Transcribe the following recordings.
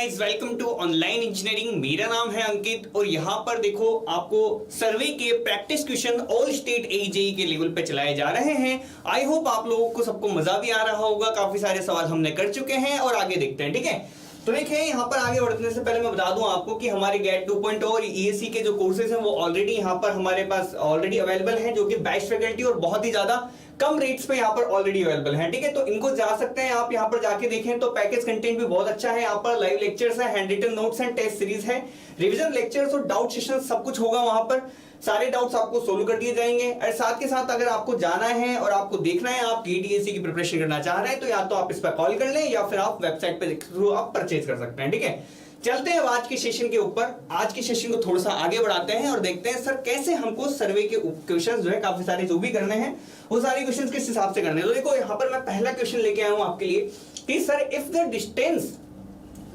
Guys, welcome to online engineering. मेरा नाम है अंकित और यहाँ पर देखो आपको सर्वे के practice question all state AJE के लेवल पे चलाए जा रहे हैं। आई होप आप लोगों को सबको मजा भी आ रहा होगा। काफी सारे सवाल हमने कर चुके हैं और आगे देखते हैं, ठीक है। तो देखिए यहाँ पर आगे बढ़ने से पहले मैं बता दूं आपको कि हमारे गेट 2.0 और ईएससी के जो कोर्सेज हैं वो ऑलरेडी यहाँ पर हमारे पास ऑलरेडी अवेलेबल हैं, जो कि बेस्ट फैकल्टी और बहुत ही ज्यादा कम रेट्स पे यहाँ पर ऑलरेडी अवेलेबल है, ठीक है। तो इनको जा सकते हैं आप, यहाँ पर जाके देखें तो पैकेज कंटेंट भी बहुत अच्छा है। यहाँ पर लाइव लेक्चर्स है, hand written notes and test series है, रिवीजन लेक्चर्स और डाउट सेशन सब कुछ होगा। वहां पर सारे डाउट्स आपको सोल्व कर दिए जाएंगे। और साथ के साथ अगर आपको जाना है और आपको देखना है, आप टीटीएससी की प्रिपरेशन करना चाह रहे हैं, तो या तो आप इस पर कॉल कर लें या फिर आप वेबसाइट पे थ्रू आप परचेज कर सकते हैं, ठीक है। चलते हैं आज के सेशन के ऊपर। आज के सेशन को थोड़ा सा आगे बढ़ाते हैं और देखते हैं सर कैसे हमको सर्वे के क्वेश्चंस जो है काफी सारे जो भी करने हैं वो सारे क्वेश्चंस किस हिसाब से करने हैं। तो देखो यहाँ पर मैं पहला क्वेश्चन लेके आया हूं आपके लिए कि sir if the distance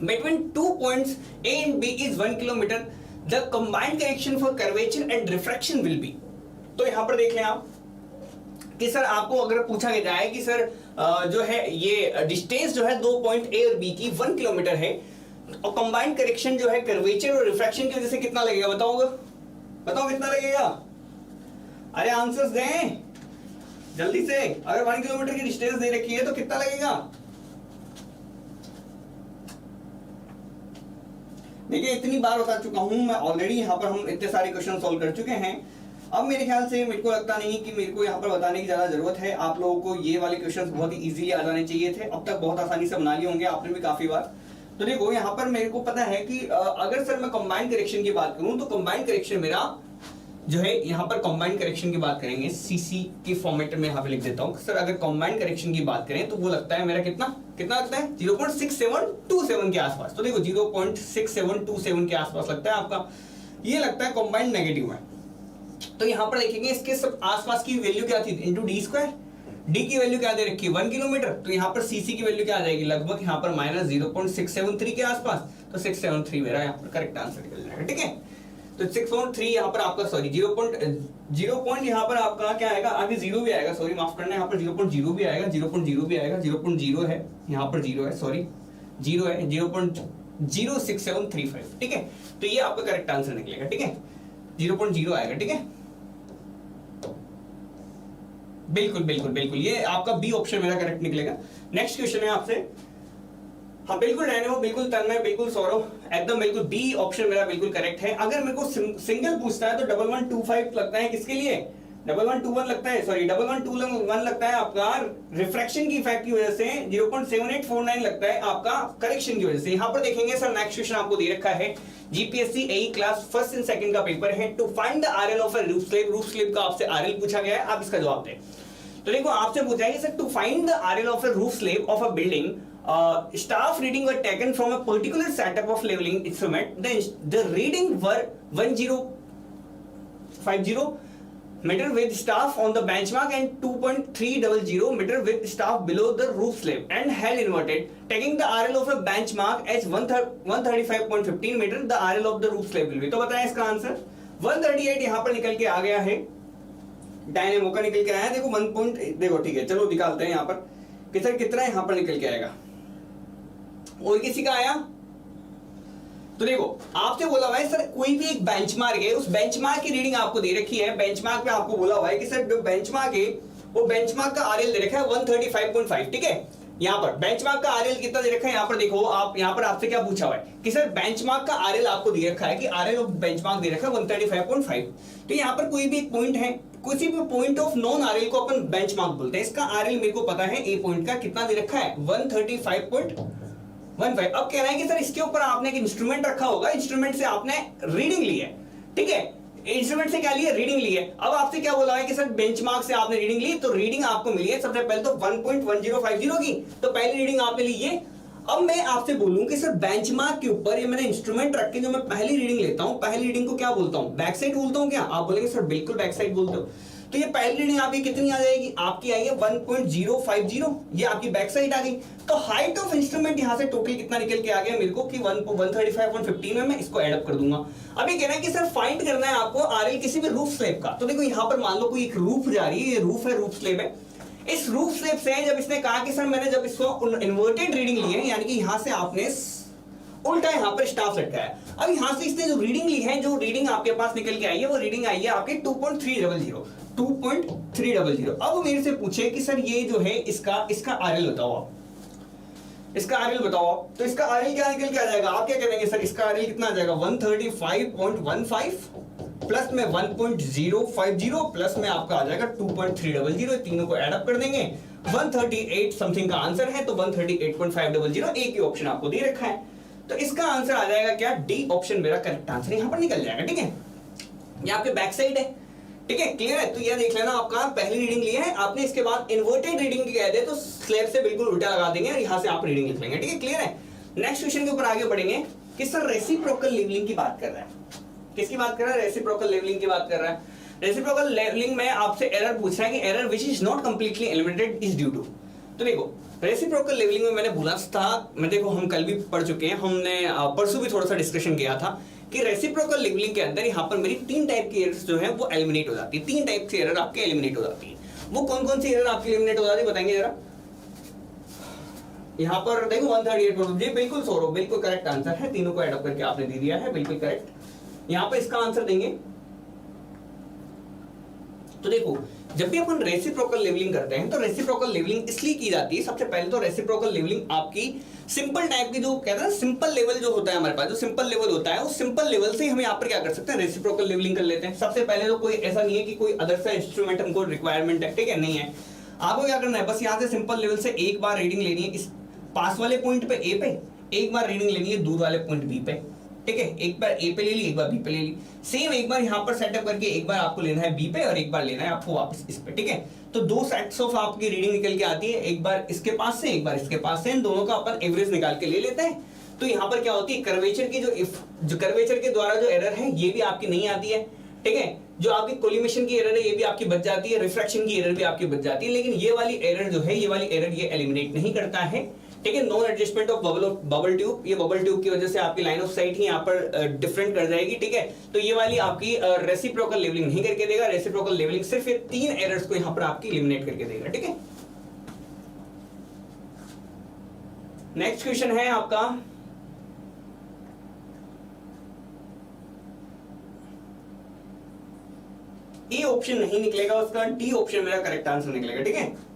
between 2 points A and B is 1 kilometre, the combined correction for curvature and refraction will be. तो यहां पर देख लें आप कि सर आपको अगर पूछा जाए कि सर जो है ये डिस्टेंस जो है 2 पॉइंट A और B की 1 किलोमीटर है और कंबाइंड करेक्शन जो है कर्वेचर और रिफ्रैक्शन की वजह से कितना लगेगा, बताओ कितना लगेगा। अरे आंसर्स दें जल्दी से। अगर 1 किलोमीटर की डिस्टेंस दे रखी है तो कितना लगेगा। देखिए इतनी बार बता चुका हूं मैं ऑलरेडी, यहाँ पर हम इतने सारे क्वेश्चन सॉल्व कर चुके हैं। अब मेरे ख्याल से मेरे को लगता नहीं कि मेरे को यहाँ पर बताने की ज्यादा जरूरत है। आप लोगों को ये वाले क्वेश्चंस बहुत ही इजीली आ जाने चाहिए थे, अब तक बहुत आसानी से बना लिए होंगे आपने भी काफी बार। तो देखो यहाँ पर मेरे को पता है कि अगर सर मैं कंबाइंड करेक्शन की बात करूं तो कंबाइंड करेक्शन मेरा जो है यहाँ पर कंबाइंड करेक्शन की बात करेंगे सीसी के फॉर्मेट में यहाँ पे लिख देता हूँ। सर अगर कंबाइंड करेक्शन की बात करें तो वो लगता है मेरा कितना लगता है 0.6727 के आसपास। तो देखो 0.6727 के आसपास लगता है आपका, ये लगता है कंबाइंड नेगेटिव है। तो यहाँ पर देखेंगे इसके सब आसपास की वैल्यू क्या थी, इंटू डी स्क्वायर। डी की वैल्यू क्या दे रखी है 1 किलोमीटर, तो यहाँ पर सीसी की वैल्यू क्या आ जाएगी लगभग यहाँ पर माइनस 0.673 के आसपास। तो 673 मेरा यहाँ पर करेक्ट आंसर निकल जाएगा, ठीक है। तो 6.3 यहाँ पर आपका सॉरी 0. यहाँ पर आपका क्या आएगा, आगे 0 भी आएगा, सॉरी माफ करना, यहाँ पर 0.0 भी आएगा, 0.0 भी आएगा, 0.0 है यहाँ पर 0 है, सॉरी 0 है, 0.06735, ठीक है। तो ये आपका करेक्ट आंसर निकलेगा, ठीक है, 0.0 आएगा, ठीक है। बिल्कुल ये आपका बी ऑप्शन मेरा करेक्ट निकलेगा। नेक्स्ट क्वेश्चन है आपसे, हाँ बिल्कुल रहने हो, बिल्कुल तन्मय, बिल्कुल सौरभ, एकदम बिल्कुल बी ऑप्शन मेरा बिल्कुल करेक्ट है। अगर मेरे को सिंगल पूछता है तो 1125 लगता है किसके लिए, 1121 लगता है, सॉरी 1121 लगता है आपका रिफ्रैक्शन की इफेक्ट की वजह से, 0.7849 लगता है आपका करेक्शन की वजह से। यहाँ पर देखेंगे सर नेक्स्ट क्वेश्चन आपको दे रखा है GPSC AE class first and second का पेपर है, to find the RL of a roof slab का आपसे आरएल पूछा गया है, आप इसका जवाब दें। तो देखो आपसे पूछा है sir to find the RL of a roof slab of a building, staff reading were taken from a particular setup of leveling instrument. The reading were 1050 meter with staff on the benchmark and 2.300 meter with staff below the roof slab and held inverted. Taking the RL of a benchmark as 135.15 meter, the RL of the roof slab will be. तो बताएं इसका answer 138 यहाँ पर निकल के आ गया है, dynamo का निकल के आया है। देखो 1 पॉइंट, देखो ठीक है, चलो निकालते हैं यहाँ पर कि सर कितना यहाँ पर निकल के आएगा। और किसी का आया तो देखो आपसे बोला हुआ है सर कोई भी एक बेंचमार्क है, उस बेंचमार्क की रीडिंग आपको दे रखी है। बेंचमार्क पे आपको बोला हुआ है कि सर जो बेंचमार्क है वो बेंचमार्क का आरएल दे रखा है 135.5, ठीक है। यहाँ पर बेंचमार्क का आरएल कितना दे रखा है, यहाँ पर देखो आप, यहाँ पर आपसे क्या पूछा हुआ है कि सर बेंचमार्क का आरएल आपको दे रखा है कि आरएल ऑफ बेंचमार्क दे रखा है 135.5। तो यहाँ पर कोई भी एक पॉइंट है, किसी भी पॉइंट ऑफ नॉन आरएल को अपन बेंचमार्क बोलते हैं। इसका आरएल मेरे को पता है ए पॉइंट का कितना दे रखा है 135.15। अब कह रहा है कि सर इसके ऊपर आपने एक इंस्ट्रूमेंट रखा होगा, इंस्ट्रूमेंट से आपने रीडिंग ली है, ठीक है। इंस्ट्रूमेंट से क्या लिए, रीडिंग ली है। अब आपसे क्या बोला है कि सर बेंचमार्क से आपने रीडिंग ली, तो रीडिंग आपको मिली है सबसे पहले तो 1.1050 की, तो पहली रीडिंग आपने ली है। अब मैं आपसे बोलूं कि सर बेंचमार्क के ऊपर ये मैंने इंस्ट्रूमेंट रख के जो मैं पहली रीडिंग लेता हूं, पहली रीडिंग को क्या बोलता हूं, बैक साइड बोलता हूं क्या, आप बोलेंगे सर बिल्कुल बैक साइड बोलते हो। तो ये पहली रीडिंग आपकी कितनी आ जाएगी, आपकी आएगी 1.050, ये आपकी बैक साइड आ गई। तो हाइट ऑफ इंस्ट्रूमेंट यहां से टोटल कितना निकल के आ गया मेरे को कि 135.15 में मैं इसको ऐड अप कर दूंगा। अभी कह रहा है कि सर फाइंड करना है आपको आरएल किसी भी रूफ स्लैब का। तो देखो यहां पर मान लो कोई एक रूफ जा रही है, ये रूफ है, रूफ स्लैब है। इस रूफ स्लैब से जब इसने कहा कि सर मैंने जब इसको इन्वर्टेड रीडिंग ली है, यानी कि यहां से आपने उल्टा यहाँ पर स्टाफ लटका है। अब यहाँ से इसने जो रीडिंग ली है, जो रीडिंग आपके पास निकल के आई है, वो रीडिंग आई है आपके 2.300। अब मेरे से पूछे कि सर ये जो है इसका आरएल बताओ आप, इसका आरएल बताओ आप। तो इसका आरएल क्या निकल के आ जाएगा, आप क्या करेंगे सर, इसका आरएल कितना आ जाएगा 135.15 प्लस में 1050 प्लस में आपका आ जाएगा 2.300, तीनों को एड अप कर देंगे 138 समथिंग का आंसर है। तो 138.500 एक ही ऑप्शन आपको दे रखा है, तो इसका आंसर आ जाएगा क्या, डी ऑप्शन मेरा करेक्ट आंसर यहां पर निकल जाएगा। ठीक है, ये आपके बैक साइड है। ठीक है, क्लियर है। तो ये देख लेना, आपका पहली रीडिंग लिया है आपने, इसके बाद इन्वर्टेड रीडिंग की कह दे तो स्लैब से बिल्कुल उल्टा लगा देंगे और यहां से आप रीडिंग लिख लेंगे। ठीक है, क्लियर है। नेक्स्ट क्वेश्चन के ऊपर आगे बढ़ेंगे कि सर रेसिप्रोकल लेवलिंग की बात कर रहा है, किसकी बात कर रहा है, रेसिप्रोकल लेवलिंग की बात कर रहा है। रेसिप्रोकल लेवलिंग में आपसे एरर पूछ रहा है कि error which is not completely eliminated is due to. तो देखो रेसिप्रोकल लेवलिंग में मैंने बोला था, मैं देखो हम कल भी पढ़ चुके हैं, हमने परसों भी थोड़ा सा डिस्कशन किया था कि रेसिप्रोकल लेवलिंग के अंदर यहाँ पर मेरी 3 टाइप की एरर्स जो है वो एलिमिनेट हो जाती है। 3 टाइप की एरर आपके एलिमिनेट हो जाती है। वो कौन कौन सी एरर आपकी एलिमिनेट हो जाती है बताएंगे जरा। यहाँ पर देखो 138 जी बिल्कुल सौरभ, बिल्कुल करेक्ट आंसर है, तीनों को एड अप करके आपने दे दिया है, बिल्कुल करेक्ट। यहाँ पर इसका आंसर देंगे। तो देखो जब भी अपन रेसिप्रोकल लेवलिंग करते हैं तो रेसिप्रोकल लेवलिंग इसलिए की जाती है, सबसे पहले तो रेसिप्रोकल लेवलिंग आपकी सिंपल टाइप की, जो कहते हैं ना सिंपल लेवल जो होता है हमारे पास, जो सिंपल लेवल होता है उस सिंपल लेवल से हम यहाँ पर क्या कर सकते हैं, रेसिप्रोकल लेवलिंग कर लेते हैं। सबसे पहले तो कोई ऐसा नहीं है कि कोई अदर सा इंस्ट्रूमेंट हमको रिक्वायरमेंट है, ठीक है, नहीं है। आपको क्या करना है, बस यहाँ से सिंपल लेवल से एक बार रीडिंग लेनी है इस पास वाले पॉइंट पे ए पे, एक बार रीडिंग लेनी है दूर वाले पॉइंट बी पे। ठीक है, एक बार ए पे ले ली, एक बार बी पे ले ली, सेम एक बार यहाँ पर सेटअप करके एक बार आपको लेना है बी पे और एक बार लेना है आपको वापस इस पे। ठीक है, तो 2 सेट्स ऑफ आपकी रीडिंग निकल के आती है, एक बार इसके पास से एक बार इसके पास से, इन दोनों का अपन एवरेज निकाल के ले लेते हैं। तो यहाँ पर क्या होती है, कर्वेचर की जो कर्वेचर के द्वारा जो एरर है ये भी आपकी नहीं आती है। ठीक है, जो आपकी कोलिमेशन की एरर है ये भी आपकी बच जाती है, रिफ्रैक्शन की एरर भी आपकी बच जाती है, लेकिन ये वाली एरर जो है, ये वाली एरर ये एलिमिनेट नहीं करता है। ठीक है, non adjustment of bubble tube, ये बबल ट्यूब की वजह से आपकी लाइन ऑफ साइट ही यहाँ पर डिफरेंट कर जाएगी। ठीक है, तो ये वाली आपकी रेसिप्रोकल लेवलिंग नहीं करके देगा। रेसिप्रोकल लेवलिंग सिर्फ ये 3 एरर्स को यहाँ पर आपकी एलिमिनेट करके देगा। ठीक है, नेक्स्ट क्वेश्चन है आपका, ए ऑप्शन नहीं निकलेगा उसका, डी ऑप्शन मेरा करेक्ट आंसर निकलेगा। ठीक है,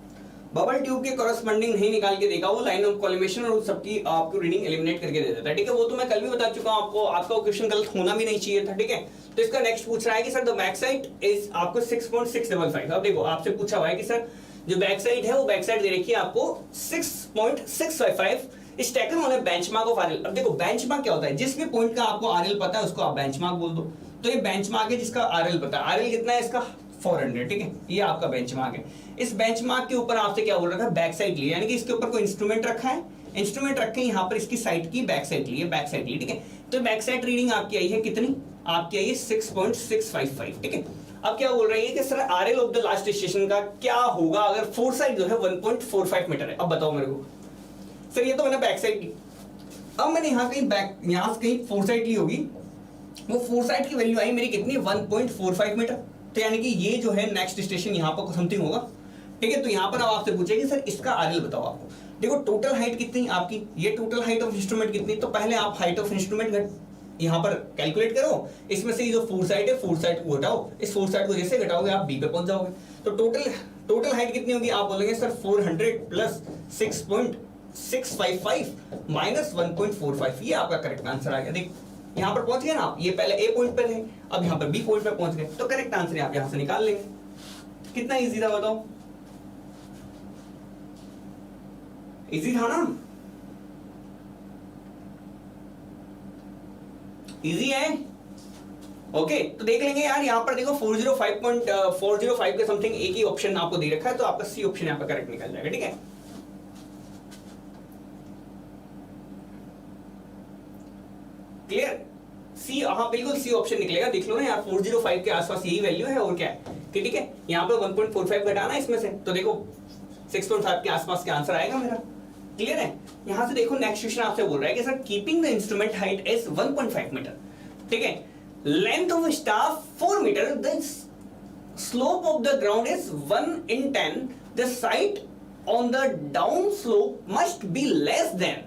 बबल ट्यूब के कॉरेस्पॉन्डिंग नहीं निकाल के देखा, वो लाइन ऑफ कॉलिमेशन और सबकी आपको रीडिंग एलिमिनेट करके दे देता है। ठीक है, वो तो मैं कल भी बता चुका हूं आपको, आपका क्वेश्चन गलत होना भी नहीं चाहिए था। ठीक है, तो इसका नेक्स्ट पूछ रहा है कि sir the back side is आपको 6.655। अब देखो आपसे पूछा हुआ है कि सर जो बैक साइड है वो बैक साइड दे रखी है आपको 6.655 is taken on a benchmark of RL. अब देखो बेंचमार्क क्या होता है, जिस भी पॉइंट का आपको आरएल पता है उसको आप बेंचमार्क बोल दो। तो ये बेंचमार्क है जिसका आरएल पता है, आरएल कितना है इसका 400। ठीक है, ये आपका बेंचमार्क है। इस बेंचमार्क के ऊपर आपसे क्या बोल रहा था, बैक साइड ली, यानी कि इसके ऊपर कोई इंस्ट्रूमेंट रखा है, इंस्ट्रूमेंट रख के यहाँ पर इसकी साइड की बैक साइड ली है, बैक साइड ली। ठीक है, तो बैक साइड रीडिंग आपकी आई है कितनी, आपकी आई है 6.655। ठीक है, अब क्या बोल रही है कि sir RL of the last station का क्या होगा अगर फोर साइड जो है 1.45 मीटर है। अब बताओ मेरे को सर, ये तो मैंने बैक साइड की, अब मैंने यहाँ कहीं बैक, यहाँ से कहीं फोर साइड ली होगी, वो फोर साइड की वैल्यू आई मेरी कितनी 1.45 मीटर। तो यानी कि ये जो है नेक्स्ट स्टेशन यहाँ पर समथिंग होगा। ठीक है, तो यहाँ पर अब आपसे पूछेगी सर इसका आरएल बताओ आपको। देखो टोटल हाइट कितनी आपकी, ये टोटल हाइट ऑफ इंस्ट्रूमेंट कितनी, तो पहले आप हाइट ऑफ इंस्ट्रूमेंट यहाँ पर कैलकुलेट करो, इसमें से ये जो फोर साइड है फोर साइड को घटाओ, इस फोर साइड को जैसे घटाओगे आप बी पे पहुंच जाओगे। तो टोटल हाइट कितनी होगी, आप बोलेंगे सर 400 प्लस 6.655 माइनस 1.45, ये आपका करेक्ट आंसर आ गया। देख यहाँ पर पहुंच गए ना आप, ये पहले ए पॉइंट पे थे, अब यहाँ पर बी पॉइंट पे पहुंच गए, तो करेक्ट आंसर आप यहाँ से निकाल लेंगे। कितना इजी था बताओ, इजी था ना, इजी है। ओके, तो देख लेंगे यार, यहाँ पर देखो 405 के समथिंग एक ही ऑप्शन आपको दे रखा है, तो आपका सी ऑप्शन यहाँ पर करेक्ट निकल जाएगा। ठीक है, क्लियर, सी, हाँ बिल्कुल सी ऑप्शन निकलेगा। देख लो ना यार 405 के आसपास यही वैल्यू है और क्या है कि ठीक है, यहाँ पे 1.45 घटाना है इसमें से, तो देखो 6.5 के आसपास का आंसर आएगा मेरा। क्लियर है, यहां से देखो नेक्स्ट क्वेश्चन आपसे बोल रहा है कि sir keeping the instrument height is 1.5 metre. ठीक है, length of staff 4 metre, the slope of the ground is 1/10, the sight on the down slope must be less than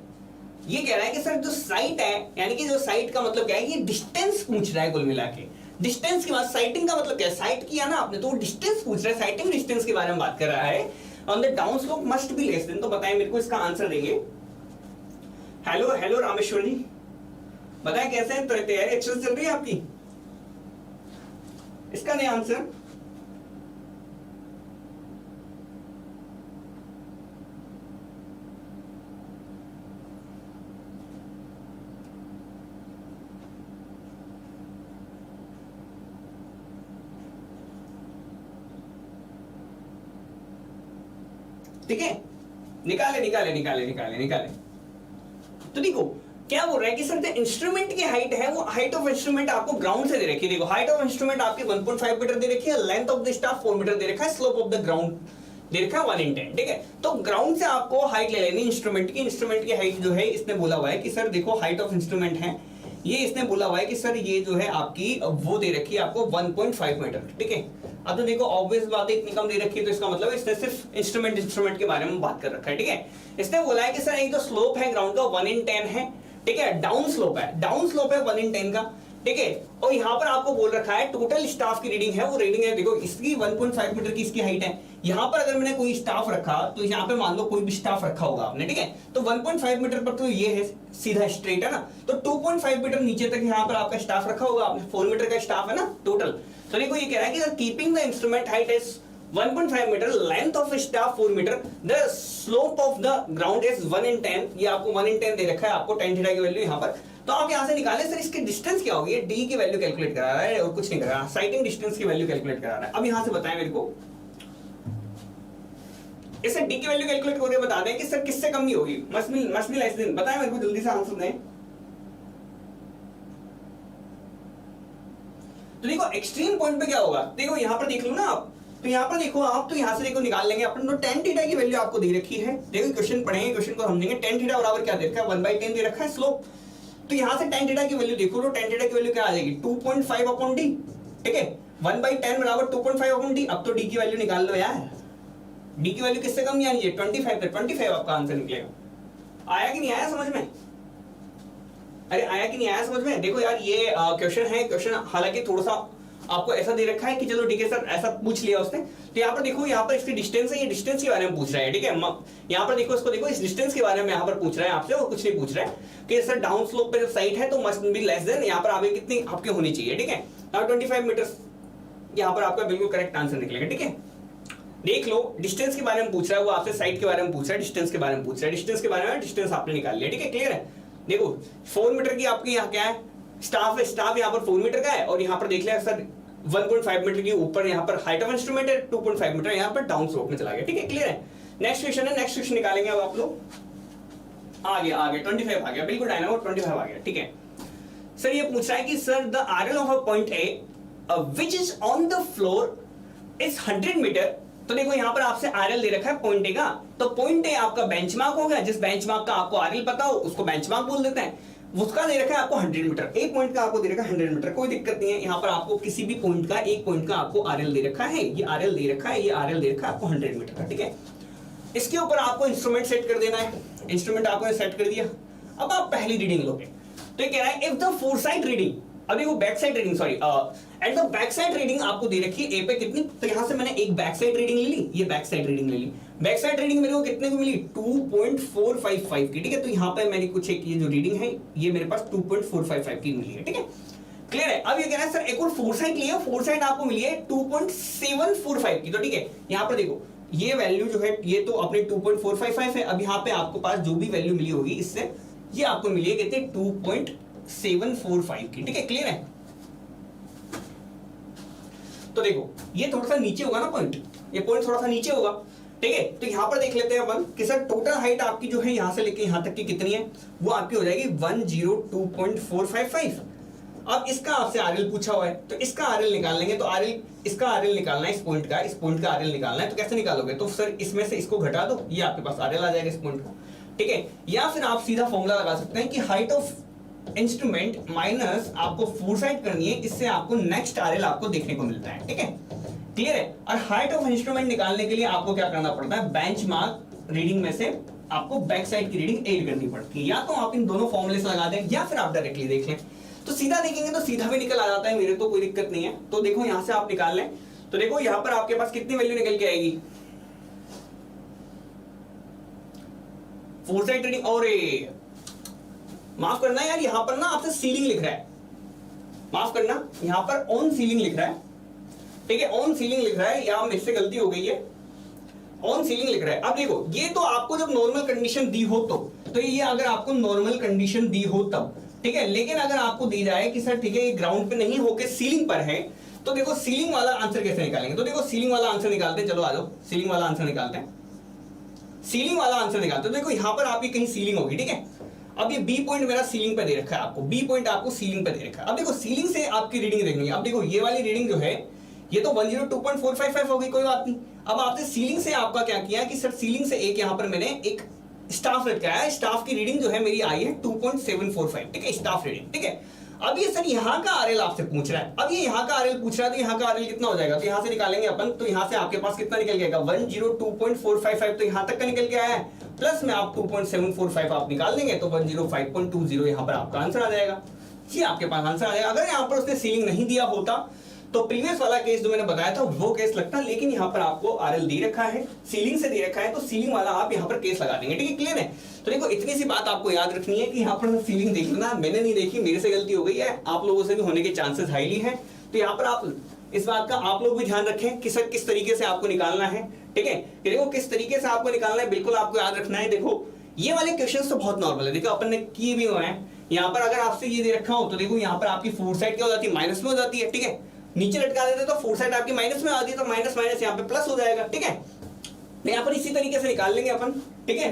ये कह रहा है कि सर जो साइट है, यानी कि जो साइट का मतलब क्या है, ये डिस्टेंस पूछ रहा है कुल मिला के। डिस्टेंस के बाद साइटिंग का मतलब क्या है, साइट किया ना आपने तो डिस्टेंस पूछ रहा है, साइटिंग डिस्टेंस के बारे में बात कर रहा है। On the down slope must be less then, तो बताएं मेरे को इसका आंसर देंगे। हेलो हेलो रामेश्वर जी, बताएं कैसे हैं, तैयारी अच्छे से चल रही है आपकी? इसका नहीं आंसर। ठीक है, निकाले निकाले निकाले निकाले निकाले। तो देखो क्या बोल रहा है कि सर जो इंस्ट्रूमेंट की हाइट है, वो हाइट ऑफ इंस्ट्रूमेंट आपको ग्राउंड से दे रखी है। देखो हाइट ऑफ इंस्ट्रूमेंट आपकी 1.5 मीटर दे रखी है, length of the staff 4 metre दे रखा है, स्लोप ऑफ द ग्राउंड दे रखा है 1/10। ठीक है, तो ग्राउंड से आपको हाइट ले लेनी इंस्ट्रूमेंट की। इंस्ट्रूमेंट की हाइट जो है इसने बोला हुआ है कि सर देखो हाइट ऑफ इंस्ट्रूमेंट है, ये इसने बोला हुआ है कि सर ये जो है आपकी वो दे रखी है आपको 1.5 मीटर। ठीक है, अब तो देखो ऑब्वियस बात है, इतनी कम दे रखी है तो इसका मतलब इसने सिर्फ इंस्ट्रूमेंट के बारे में बात कर रखा है। ठीक है, इसने बोला है कि सर एक जो स्लोप है ग्राउंड का 1/10 है। ठीक है, डाउन स्लोप है 1/10 का। ठीक है, और यहाँ पर आपको बोल रखा है टोटल स्टाफ की रीडिंग है, वो रीडिंग है देखो इसकी 1.5 मीटर की इसकी हाइट है। यहाँ पर अगर मैंने कोई स्टाफ रखा तो यहाँ पे मान लो कोई भी स्टाफ रखा होगा आपने, ठीक है, तो 1.5 मीटर पर तो ये है सीधा स्ट्रेट है ना, तो 2.5 मीटर नीचे तक यहाँ पर आपका स्टाफ रखा होगा आपने, 4 मीटर का स्टाफ है ना टोटल। तो देखो ये कह रहा है कि keeping the instrument height is 1.5 metre, length of staff 4 metre, the slope of the ground is 1/10। ये आपको 1/10 दे रखा है, आपको tan थीटा की वैल्यू यहाँ पर। तो आप यहाँ से निकालें सर इसकी डिस्टेंस क्या होगी, डी की वैल्यू कैलकुलेट करा रहा है और कुछ नहीं कर रहा, साइटिंग डिस्टेंस की वैल्यू कैलकुलेट करा रहा है। अब यहाँ से बताएं मेरे को, इसे डी की वैल्यू कैलकुलेट करके बता दें कि सर किससे कम नहीं होगी, मस्ट बी लेस देन। बताएं मेरे को जल्दी से आंसर दें। तो देखो एक्सट्रीम पॉइंट पे क्या होगा, देखो यहाँ पर देख लो ना आप, तो यहाँ पर देखो आप, तो यहाँ से देखो निकाल लेंगे अपन, तो tan थीटा की वैल्यू आपको दे रखी है। देखो क्वेश्चन पढ़ेंगे, क्वेश्चन को समझेंगे। tan थीटा बराबर क्या दे रखा है, 1/10 दे रखा है स्लोप। तो यहाँ से tan थीटा की वैल्यू देखो, तो tan थीटा की वैल्यू क्या आ जाएगी 2.5/d। ठीक है, 1/10 बराबर 2.5/d। अब तो d की वैल्यू निकाल लो यार, d की वैल्यू किससे कम नहीं आनी है, 25 आपका आंसर निकलेगा। आया कि नहीं आया समझ में, अरे आया कि नहीं आया समझ में। देखो यार ये क्वेश्चन है, क्वेश्चन हालांकि थोड़ा सा आपको ऐसा दे रखा है कि चलो ठीक है सर ऐसा पूछ लिया उसने, तो यहाँ पर देखो, यहाँ पर इसकी डिस्टेंस है, ये डिस्टेंस के बारे में पूछ रहा है। ठीक है, यहाँ पर देखो इसको, देखो इस डिस्टेंस के बारे में यहाँ पर पूछ रहा है आपसे, और कुछ नहीं पूछ रहा है कि सर डाउन स्लोप पे जो साइट है तो मस्ट बी लेस देन, यहाँ पर आगे कितनी आपके होनी चाहिए। ठीक है, अब 25 मीटर यहाँ पर आपका बिल्कुल करेक्ट आंसर निकलेगा। ठीक है, देख लो डिस्टेंस के बारे में पूछ रहा है वो आपसे, साइट के बारे में पूछ रहा है, डिस्टेंस के बारे में पूछ रहा है, डिस्टेंस के बारे में डिस्टेंस आपने निकाल लिया। ठीक है, क्लियर है। देखो 4 मीटर की आपकी यहाँ क्या है, स्टाफ है, स्टाफ यहाँ पर 4 मीटर का है, और यहाँ पर देख लिया सर 1.5 मीटर के ऊपर यहाँ पर हाइट ऑफ इंस्ट्रूमेंट है 2.5 मीटर, यहाँ पर डाउन स्लोप में चला गया। ठीक है, क्लियर है। नेक्स्ट क्वेश्चन है, नेक्स्ट क्वेश्चन निकालेंगे अब आप लोग। आ गया 25 आ गया, बिल्कुल डायनामो 25 आ गया। ठीक है, सर ये पूछ रहा है कि sir the RL of a point A which is on the floor is 100 metre. तो देखो यहाँ पर आपसे आरएल दे रखा है पॉइंट ए का, तो पॉइंट ए आपका बेंचमार्क हो गया, जिस बेंचमार्क का आपको आरएल पता हो उसको बेंचमार्क बोल देते हैं। उसका दे रखा है आपको 100 मीटर, एक पॉइंट का आपको दे रखा है 100 मीटर, कोई दिक्कत नहीं है। यहाँ पर आपको किसी भी पॉइंट का, एक पॉइंट का आपको आरएल दे रखा है, ये आरएल दे रखा है, ये आरएल दे रखा है आपको 100 मीटर का। ठीक है, इसके ऊपर आपको इंस्ट्रूमेंट सेट कर देना है, इंस्ट्रूमेंट आपको सेट कर दिया। अब आप पहली रीडिंग लोगे, तो ये कह रहा है इफ द फोरसाइट रीडिंग, अभी वो back side reading, sorry at the back side reading आपको दे रखी है ए पे कितनी, तो यहां से मैंने एक बैक साइड रीडिंग ले ली, ये बैक साइड रीडिंग ले ली। बैक साइड रीडिंग मेरे को कितने को मिली 2.455 की। ठीक है, तो यहाँ पे मेरी कुछ एक ये जो रीडिंग है ये मेरे पास 2.455 की मिली है। ठीक है, क्लियर है। अब ये कह रहा है सर एक और फोरसाइट लिए, फोरसाइट आपको मिली है 2.745 की। तो ठीक है, यहाँ पर देखो ये वैल्यू जो है ये तो अपने 2.455 है, अब यहाँ पे आपको पास जो भी वैल्यू मिली होगी इससे ये आपको मिली है कितने 2.745 की। ठीक है, क्लियर है। तो देखो ये थोड़ा सा नीचे होगा ना पॉइंट, ये पॉइंट थोड़ा सा नीचे होगा। ठीक है, तो यहां पर देख लेते हैं अपन कि सर टोटल हाइट आपकी जो है यहां से लेके यहां तक की कितनी है, वो आपकी हो जाएगी 102.455। अब इसका आपसे आरएल पूछा हुआ है, तो इसका आरएल निकाल लेंगे। तो आरएल, इसका आरएल निकालना है, इस पॉइंट का, इस पॉइंट का आरएल निकालना है। तो कैसे निकालोगे, तो सर इसमें से इसको घटा दो, ये आपके पास आरएल आ जाएगा इस पॉइंट का। ठीक है, या फिर आप सीधा फॉर्मूला लगा सकते हैं कि हाइट ऑफ इंस्ट्रूमेंट माइनस आपको फोरसाइट करनी है, इससे आपको नेक्स्ट आरएल आपको देखने को मिलता है। ठीक है, क्लियर है। और हाइट ऑफ इंस्ट्रूमेंट निकालने के लिए आपको क्या करना पड़ता है, बेंचमार्क रीडिंग में से आपको बैक साइड की रीडिंग ऐड करनी पड़ती है। या तो आप इन दोनों फॉर्मूले से लगा दें या फिर आप डायरेक्टली देख लें। तो सीधा देखेंगे तो सीधा भी निकल आ जाता है, मेरे तो कोई दिक्कत नहीं है। तो देखो यहां से आप निकाल लें, तो देखो यहां पर आपके पास कितनी वैल्यू निकल के आएगी, फोर साइड रीडिंग। और माफ करना यार, यहां पर ना आपसे सीलिंग लिख रहा है, माफ करना, यहां पर ऑन सीलिंग लिख रहा है, ठीक है, ऑन सीलिंग लिख रहा है, यहां मेरे से गलती हो गई है, ऑन सीलिंग लिख रहा है। अब देखो ये तो आपको जब नॉर्मल कंडीशन दी हो तो ये अगर आपको नॉर्मल कंडीशन दी हो तब, ठीक है। लेकिन अगर आपको दी जाए कि सर ठीक है ये ग्राउंड पे नहीं होके सीलिंग पर है, तो देखो सीलिंग वाला आंसर कैसे निकालेंगे। तो देखो सीलिंग वाला आंसर निकालते हैं, चलो आ जाओ सीलिंग वाला आंसर निकालते हैं, सीलिंग वाला आंसर निकालते हैं। देखो यहां पर आपकी कहीं सीलिंग होगी, ठीक है। अब ये बी पॉइंट मेरा सीलिंग पे दे रखा है, आपको बी पॉइंट आपको सीलिंग पे दे रखा है। अब देखो सीलिंग से आपकी रीडिंग देखनी है। अब देखो ये वाली रीडिंग जो है ये तो 102.455 हो गई, कोई बात नहीं। अब आपने सीलिंग से आपका क्या किया कि सर सीलिंग से एक यहां पर मैंने एक स्टाफ लटकाया है, स्टाफ की रीडिंग जो है मेरी आई है 2.745, ठीक है, स्टाफ रीडिंग, ठीक है। अब ये सर यहाँ का आरएल आपसे पूछ रहा है, अब ये यहाँ का आरएल पूछ रहा है, तो यहाँ का आरएल कितना हो जाएगा, तो यहाँ से निकालेंगे अपन, तो यहाँ से आपके पास कितना निकल जाएगा 102.455, तो यहाँ तक का निकल के आया है, प्लस में आप 2.745 आप निकाल देंगे तो 105.20 यहाँ पर आपका आंसर आ जाएगा। ये आपके पास आंसर आ जाएगा। अगर यहाँ पर उसने सीलिंग नहीं दिया होता तो प्रीवियस वाला केस जो मैंने बताया था वो केस लगता, लेकिन यहाँ पर आपको आरएल दे रखा है, सीलिंग से दे रखा है, तो सीलिंग वाला आप यहाँ पर केस लगा देंगे, ठीक है, क्लियर है। तो देखो इतनी सी बात आपको याद रखनी है कि यहाँ पर सीलिंग देख लेना, मैंने नहीं देखी, मेरे से गलती हो गई है, आप लोगों से भी होने के चांसेस हाईली है। तो यहाँ पर आप इस बात का आप लोग भी ध्यान रखें कि सर किस तरीके से आपको निकालना है, ठीक है। देखो किस तरीके से आपको निकालना है, बिल्कुल आपको याद रखना है। देखो ये वाले क्वेश्चन तो बहुत नॉर्मल है, देखो अपन ने किए भी हुए हैं। यहाँ पर अगर आपसे ये दे रखा हो तो देखो यहाँ पर आपकी फोर साइड क्या हो जाती है, माइनस में हो जाती है, ठीक है। नीचे लटका देते तो फोर साइड आपकी माइनस में आती है, तो माइनस माइनस यहाँ पे प्लस हो जाएगा, ठीक है। यहाँ पर इसी तरीके से निकाल लेंगे अपन, ठीक है।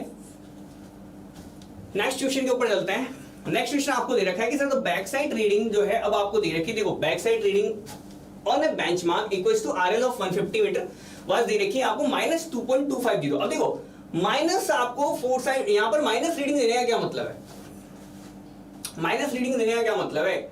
नेक्स्ट क्वेश्चन के ऊपर चलते हैं। नेक्स्ट क्वेश्चन आपको दे रखा है कि सर तो बैक साइड रीडिंग जो है अब आपको दे रखी है, देखो back side reading on a benchmark equals to RL of 150 metre was दे रखी है आपको -2.250। अब देखो माइनस आपको फोर साइड, यहाँ पर माइनस रीडिंग देने का क्या मतलब है, माइनस रीडिंग देने का क्या मतलब है,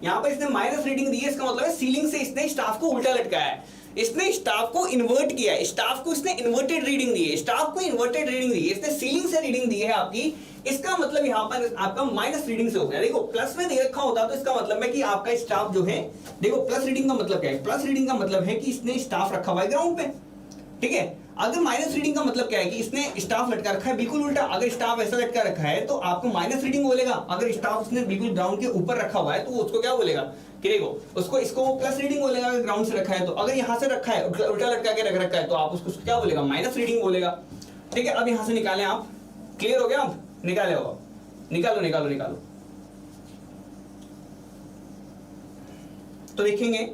यहाँ पर इसने माइनस रीडिंग दी है, इसका मतलब है सीलिंग से इसने स्टाफ को उल्टा लटकाया है, इसने स्टाफ को इन्वर्ट किया है, स्टाफ को इसने इन्वर्टेड रीडिंग दी है, स्टाफ को इन्वर्टेड रीडिंग दी है, इसने सीलिंग से रीडिंग दी है आपकी, इसका मतलब यहाँ पर आपका माइनस रीडिंग से हो गया। देखो प्लस में दे रखा होता तो इसका मतलब है कि आपका स्टाफ जो है, देखो प्लस रीडिंग का मतलब क्या है, प्लस रीडिंग का मतलब है कि इसने स्टाफ रखा हुआ है ग्राउंड पे, ठीक है। अगर माइनस रीडिंग का मतलब क्या है कि इसने स्टाफ लटका रखा है, बिल्कुल उल्टा। अगर स्टाफ ऐसा लटका रखा है तो आपको माइनस रीडिंग बोलेगा, अगर स्टाफ उसने बिल्कुल ग्राउंड के ऊपर रखा हुआ है तो उसको क्या बोलेगा कि देखो उसको इसको प्लस रीडिंग बोलेगा अगर ग्राउंड से रखा है तो। अगर यहाँ से रखा है उल्टा लटका के रख रखा है तो आप उसको क्या बोलेगा, माइनस रीडिंग बोलेगा, ठीक है। अब यहाँ से निकालें आप, क्लियर हो गया, आप निकाले हो, निकालो निकालो निकालो। तो देखेंगे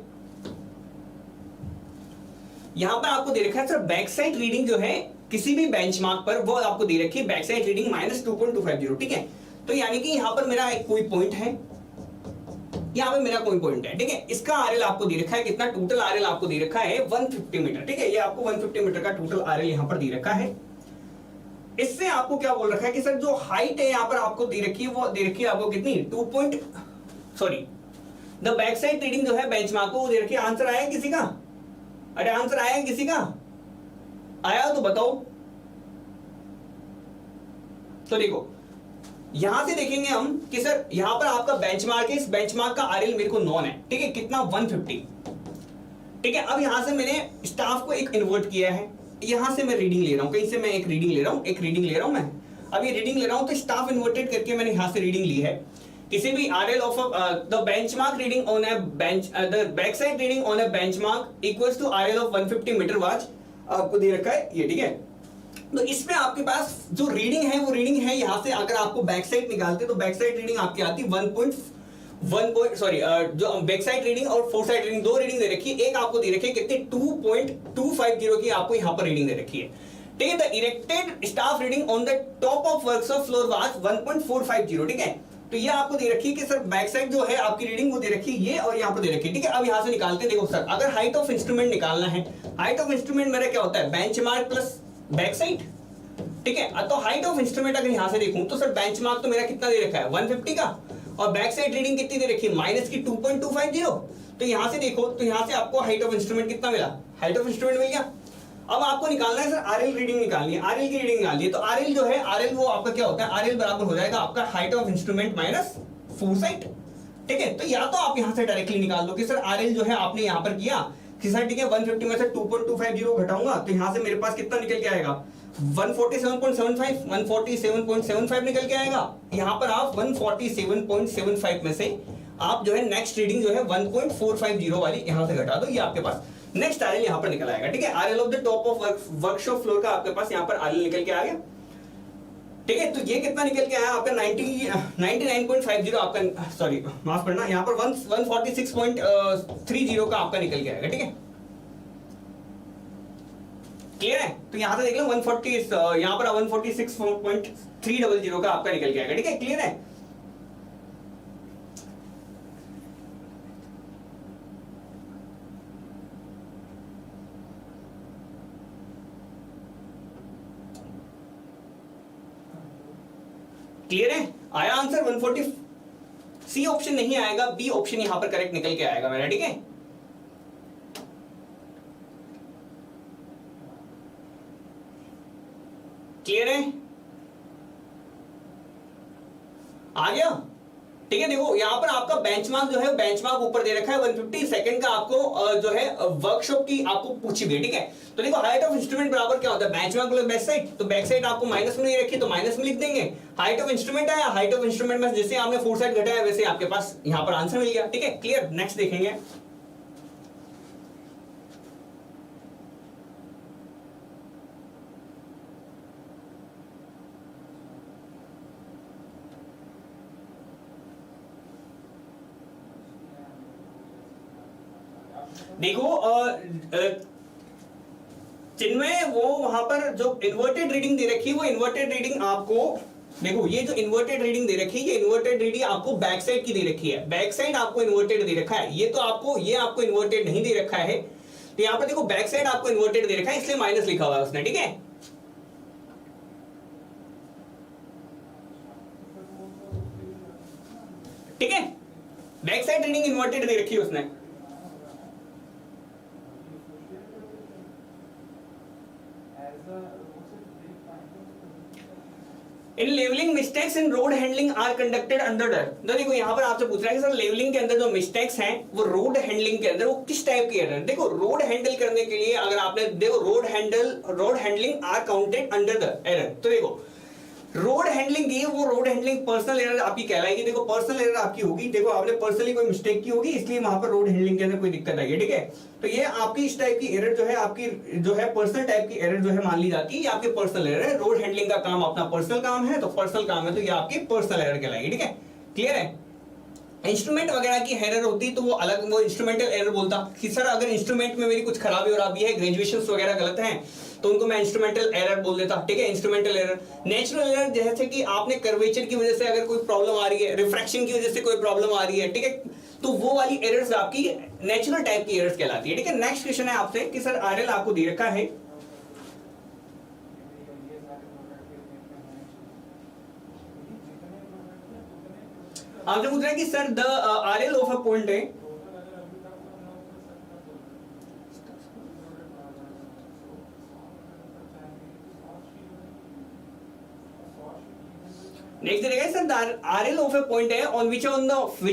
यहां पर आपको दे रखा है सर बैक साइड रीडिंग जो है किसी भी बेंचमार्क पर वो आपको दे रखी है बैक साइड रीडिंग -2.250, ठीक है। तो यानी कि यहां पर मेरा एक कोई पॉइंट है, यहां पे मेरा कोई पॉइंट है, ठीक है। इसका आरएल आपको दे रखा है कितना, टोटल आरएल आपको दे रखा है 150 मीटर, ठीक है। ये आपको 150 मीटर का टोटल आरएल यहां पर दे रखा है। इससे आपको क्या बोल रखा है कि सर जो हाइट है यहां पर आपको दे रखी है वो दे रखी है आपको कितनी द बैक साइड रीडिंग जो है बेंचमार्क को वो दे रखी है। आंसर आया किसी का, अरे आंसर आया किसी का, आया तो बताओ। तो देखो यहां से देखेंगे हम कि सर यहां पर आपका बेंचमार्क है, इस बेंचमार्क का आरएल मेरे को नॉन है, ठीक है, कितना 150, ठीक है। अब यहां से मैंने स्टाफ को एक इन्वर्ट किया है, यहां से मैं रीडिंग ले रहा हूं, कहीं से मैं एक रीडिंग ले रहा हूं, एक रीडिंग ले रहा हूं मैं, अब ये रीडिंग ले रहा हूं तो स्टाफ इन्वर्टेड करके मैंने यहां से रीडिंग ली है। किसी भी RL of the benchmark reading on a bench the back side reading on a benchmark equals to RL of 150 metre was आपको दे रखा है ये, ठीक है। तो इसमें आपके पास जो रीडिंग है वो रीडिंग है यहां से, अगर आपको बैक साइड निकालते तो बैक साइड रीडिंग आपकी आती जो बैक साइड रीडिंग और फोर साइड रीडिंग दो रीडिंग दे रखी है, एक आपको दे रखी है कितनी 2.250 की आपको यहां पर रीडिंग दे रखी है, ठीक है। The erected staff reading on the top of workshop floor was 1.450, ठीक है। तो ये आपको दे रखी है कि सर बैक साइड जो है आपकी रीडिंग वो दे रखी है ये, और यहाँ पर दे रखी है, ठीक है। अब यहाँ से निकालते हैं, देखो सर अगर हाइट ऑफ इंस्ट्रूमेंट निकालना है, हाइट ऑफ इंस्ट्रूमेंट मेरा क्या होता है, बेंचमार्क प्लस बैक साइड, ठीक है। तो हाइट ऑफ इंस्ट्रूमेंट अगर यहाँ से देखूं तो सर बेंचमार्क तो मेरा कितना दे रखा है 150 का, और बैक साइड रीडिंग कितनी दे रखी है माइनस की 2.250। तो यहाँ से देखो तो यहाँ से आपको हाइट ऑफ इंस्ट्रूमेंट कितना मिला, हाइट ऑफ इंस्ट्रूमेंट मिल गया। अब आपको निकालना है सर आरएल रीडिंग निकालनी है, आरएल की रीडिंग निकालनी है। तो आरएल जो है, आरएल वो आपका क्या होता है, आरएल बराबर हो जाएगा आपका height of instrument minus foresight. ठीक है, तो या तो आप यहां से डायरेक्टली निकाल दो कि सर आरएल जो है आपने यहां पर किया कि सर ठीक है 150 में से 2.250 घटाऊंगा तो यहां से मेरे पास कितना निकल के आएगा 147.75 निकल के आएगा। यहां पर आप 147.75 में से आप जो है नेक्स्ट रीडिंग जो है 1.450 वाली यहां से घटा दो, ये आपके पास नेक्स्ट आरएल यहां पर निकल आएगा। ठीक है, RL of the top of workshop floor का आपके पास यहां पर आरएल निकल के आ गया। ठीक है, तो ये कितना निकल के आया आपका 99.50 आपका, सॉरी माफ करना, यहां पर 146.30 का आपका निकल के आएगा। ठीक है, क्लियर है? तो यहां से देख लो 140, यहां पर 146.300 का आपका निकल के आएगा। ठीक है, क्लियर है? क्लियर है? आया आंसर 140? सी ऑप्शन नहीं आएगा, बी ऑप्शन यहां पर करेक्ट निकल के आएगा मेरा। ठीक है, क्लियर है? आ गया? ठीक है, देखो यहां पर आपका बेंचमार्क जो है, बेंचमार्क ऊपर दे रखा है 150 सेकंड का आपको जो है वर्कशॉप की आपको पूछी गई। ठीक है, तो देखो हाइट ऑफ इंस्ट्रूमेंट बराबर क्या होता है, बेंचमार्क प्लस बैक साइड, तो बैक साइड आपको माइनस में नहीं रखी तो माइनस में लिख देंगे। हाइट ऑफ इंस्ट्रूमेंट आया, हाइट ऑफ इंस्ट्रूमेंट में जैसे आपने फोर साइड घटाया वैसे आपके पास यहां पर आंसर मिल गया। ठीक है, क्लियर? नेक्स्ट देखेंगे। देखो चिन्मय, वो वहां पर जो इन्वर्टेड रीडिंग दे रखी है वो इन्वर्टेड रीडिंग आपको, देखो ये जो इन्वर्टेड रीडिंग दे रखी है ये इन्वर्टेड रीडिंग आपको बैक साइड की दे रखी है, बैक साइड आपको इन्वर्टेड दे रखा है, ये तो आपको, ये आपको इन्वर्टेड नहीं दे रखा है। तो यहां पर देखो बैक साइड आपको इन्वर्टेड दे रखा है इसलिए माइनस लिखा हुआ है उसने। ठीक है, ठीक है, बैक साइड रीडिंग इन्वर्टेड दे रखी है उसने। In levelling mistakes in rod handling are conducted under the, देखो यहां पर आपसे पूछ रहा है कि सर लेवलिंग के अंदर जो मिस्टेक्स हैं वो रोड हैंडलिंग के अंदर वो किस टाइप की एरर। देखो रोड हैंडल करने के लिए अगर आपने देखो rod handling are counted under the error, तो देखो रोड हैंडलिंग की वो रोड हैंडलिंग पर्सनल एरर आपकी कहलाएगी। देखो पर्सनल एरर आपकी होगी, देखो आपने पर्सनली कोई मिस्टेक की होगी इसलिए वहां पर रोड हैंडलिंग के अंदर कोई दिक्कत आई है। ठीक है, तो ये आपकी इस टाइप की एरर जो है आपकी जो है पर्सनल टाइप की एरर जो है मान ली जाती है, ये आपकी पर्सनल एरर है। रोड हैंडलिंग का काम अपना पर्सनल काम है, तो पर्सनल काम है तो ये आपकी पर्सनल एरर कहलाएगी। ठीक है, क्लियर है? इंस्ट्रूमेंट वगैरह की एरर होती तो वो अलग, वो इंस्ट्रूमेंटल एरर बोलता कि सर अगर इंस्ट्रूमेंट में मेरी कुछ खराबी और है, ग्रेजुएशंस वगैरह गलत हैं तो उनको मैं इंस्ट्रूमेंटल एरर बोल देता। ठीक है, इंस्ट्रूमेंटल एरर। नेचुरल एरर जैसे कि आपने कर्वेचर की वजह से अगर कोई प्रॉब्लम आ रही है, रिफ्रैक्शन की वजह से कोई प्रॉब्लम आ रही है, ठीक है, तो वो वाली एरर्स आपकी नेचुरल टाइप की एरर्स कहलाती है। ठीक है, नेक्स्ट क्वेश्चन है आपसे कि सर आरएल आपको दे रखा है, आपसे पूछ रहा है कि sir the RL of a point है, नेक्स्ट देगा sir the RL of a point है on which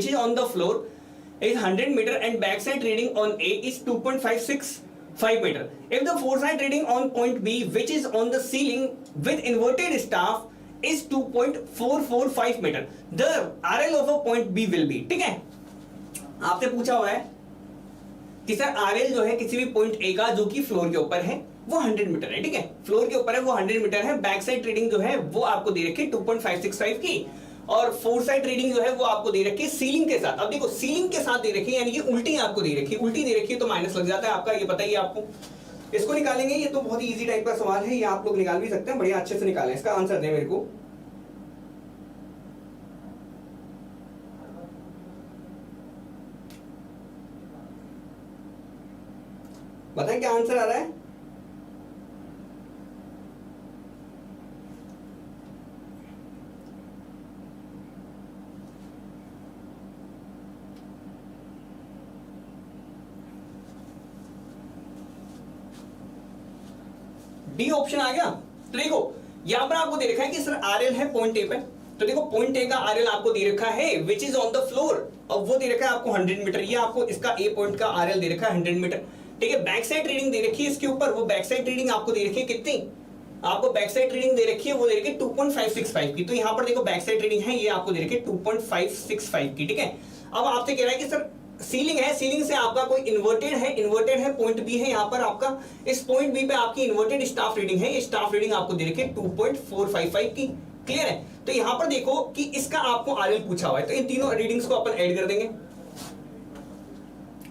is on the floor is 100 meter and backside reading on A is 2.565 meter. If the foresight reading on point B which is on the ceiling with inverted staff is 2.445 meter, the RL of a point B will be. ठीक है, आपसे पूछा हुआ है कि sir RL जो है किसी भी पॉइंट A का जो कि फ्लोर के ऊपर है वो 100 मीटर है। ठीक है, फ्लोर के ऊपर है वो 100 मीटर है, बैक साइड रीडिंग जो है वो आपको दे रखी है 2.565 की, और फोर साइड रीडिंग जो है वो आपको दे रखी है सीलिंग के साथ। अब देखो सीलिंग के साथ दे रखी है यानी कि उल्टी आपको दे रखी है, उल्टी दे रखी है तो माइनस लग जाता है आपका, ये पता ही है आपको। इसको निकालेंगे, ये तो बहुत ही इजी टाइप का सवाल है, ये आप लोग निकाल भी सकते हैं, बढ़िया अच्छे से निकालें। इसका आंसर दें मेरे को, बताएं क्या आंसर आ रहा है। डी ऑप्शन आ गया। तो देखो यहां पर आपको दे रखा है कि सर आरएल है पॉइंट ए पे, तो देखो पॉइंट ए का आरएल आपको दे रखा है विच इज ऑन द फ्लोर, और वो दे रखा है आपको 100 मीटर, ये आपको इसका ए पॉइंट का आरएल दे रखा है 100 मीटर। ठीक है, बैक साइड रीडिंग दे रखी है इसके ऊपर, वो बैक साइड रीडिंग आपको दे रखी है कितनी, आपको बैक साइड रीडिंग दे रखी है, वो दे रखी है 2.565 की। तो यहाँ पर देखो बैक साइड रीडिंग है, ये आपको दे रखी है 2.565 की। ठीक है, अब आपसे कह रहा है कि सर सीलिंग है, सीलिंग से आपका कोई इन्वर्टेड है पॉइंट बी है यहाँ पर आपका, इस पॉइंट बी पे आपकी इन्वर्टेड स्टाफ रीडिंग है, ये स्टाफ रीडिंग आपको दे रखी है 2.455 की। क्लियर है, तो यहां पर देखो कि इसका आपको आरएल पूछा हुआ है, तो इन तीनों रीडिंग्स को अपन ऐड कर देंगे।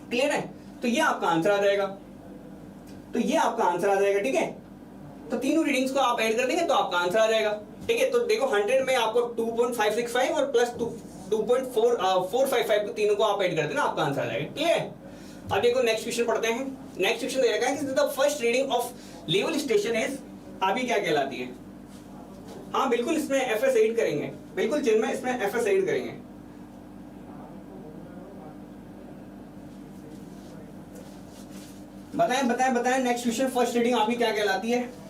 क्लियर है, तो ये आपका आंसर आ जाएगा, तो ये आपका आंसर आ जाएगा। ठीक है, तो तीनों रीडिंग्स को आप ऐड कर देंगे तो आपका आंसर आ जाएगा। ठीक है, तो देखो 100 में आपको 2.565 और प्लस 2.455 तीनों को आप ऐड कर देना, आपका आंसर आ जाएगा। क्लियर है, अब देखो नेक्स्ट क्वेश्चन पढ़ते हैं। नेक्स्ट क्वेश्चन दे रखा है कि the first reading of level station is, अभी क्या कहलाती है। हाँ बिल्कुल, इसमें एफएस ऐड करेंगे, बिल्कुल जिनमें इसमें एफएस ऐड करेंगे। बताएं नेक्स्ट क्वेश्चन फर्स्ट रीडिंग आपकी क्या कहलाती है।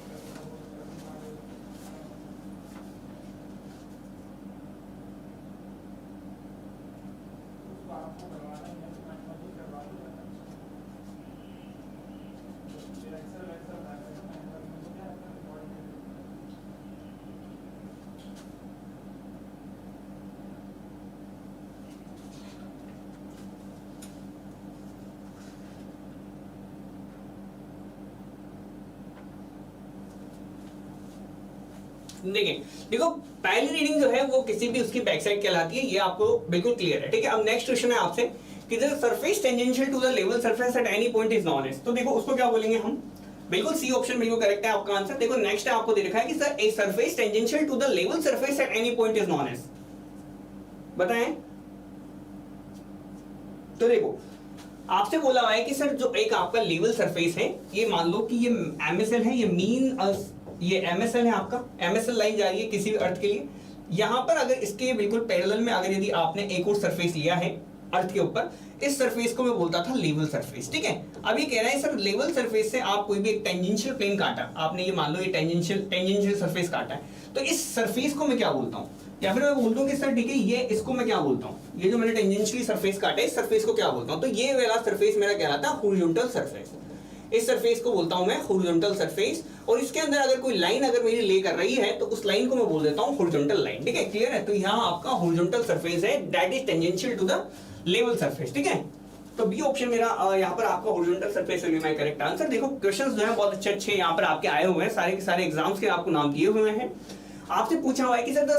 देखो पहली रीडिंग जो है वो किसी भी उसकी बैक साइड कहलाती है, ये आपको बिल्कुल क्लियर है। ठीक है, अब नेक्स्ट क्वेश्चन है आपसे कि the surface tangential to the level surface at any point is known as, तो देखो उसको क्या बोलेंगे हम, बिल्कुल सी ऑप्शन बिल्कुल करेक्ट है आपका आंसर। देखो नेक्स्ट है आपको दे रखा है कि sir a surface tangential to the level surface at any point is known as, बताएं। तो देखो आपसे बोला हुआ है कि सर जो एक आपका लेवल सरफेस है, ये मान लो कि ये एमएसएल है, ये मीन ये एमएसएल है आपका, एमएसएल लाइन जा रही है किसी भी अर्थ के लिए। यहां पर अगर इसके बिल्कुल पैरेलल में अगर यदि आपने एक और सरफेस लिया है अर्थ के ऊपर, इस सरफेस को मैं बोलता था लेवल सरफेस। ठीक है, अब ये कह रहा है सर लेवल सरफेस से आप कोई भी एक टेंजेंशियल प्लेन काटा, आपने ये मान लो ये टेंजेंशियल सरफेस काटा है, तो इस सरफेस को मैं क्या बोलता हूं, या फिर मैं बोलता हूं कि सर ठीक है ये इसको मैं क्या बोलता हूं, ये जो मैंने टेंजेंशियली सरफेस काटा है इस सरफेस को क्या बोलता हूं, तो ये वाला सरफेस मेरा कहलाता है हॉरिजॉन्टल सरफेस। इस सरफेस को बोलता हूं मैं हॉरिजॉन्टल सरफेस, और इसके अंदर अगर कोई लाइन अगर मेरी ले कर रही है तो उस लाइन को मैं बोल देता हूं हॉरिजॉन्टल लाइन। ठीक है, क्लियर है, तो यहां आपका हॉरिजॉन्टल सरफेस है that is tangential to the level surface. ठीक है, तो बी ऑप्शन मेरा यहां पर आपका horizontal surface will be my correct answer. देखो क्वेश्चंस जो है बहुत अच्छे यहां पर आपके आए हुए हैं, सारे के सारे एग्जाम्स के आपको नाम दिए हुए हैं। आपसे पूछा हुआ है कि sir the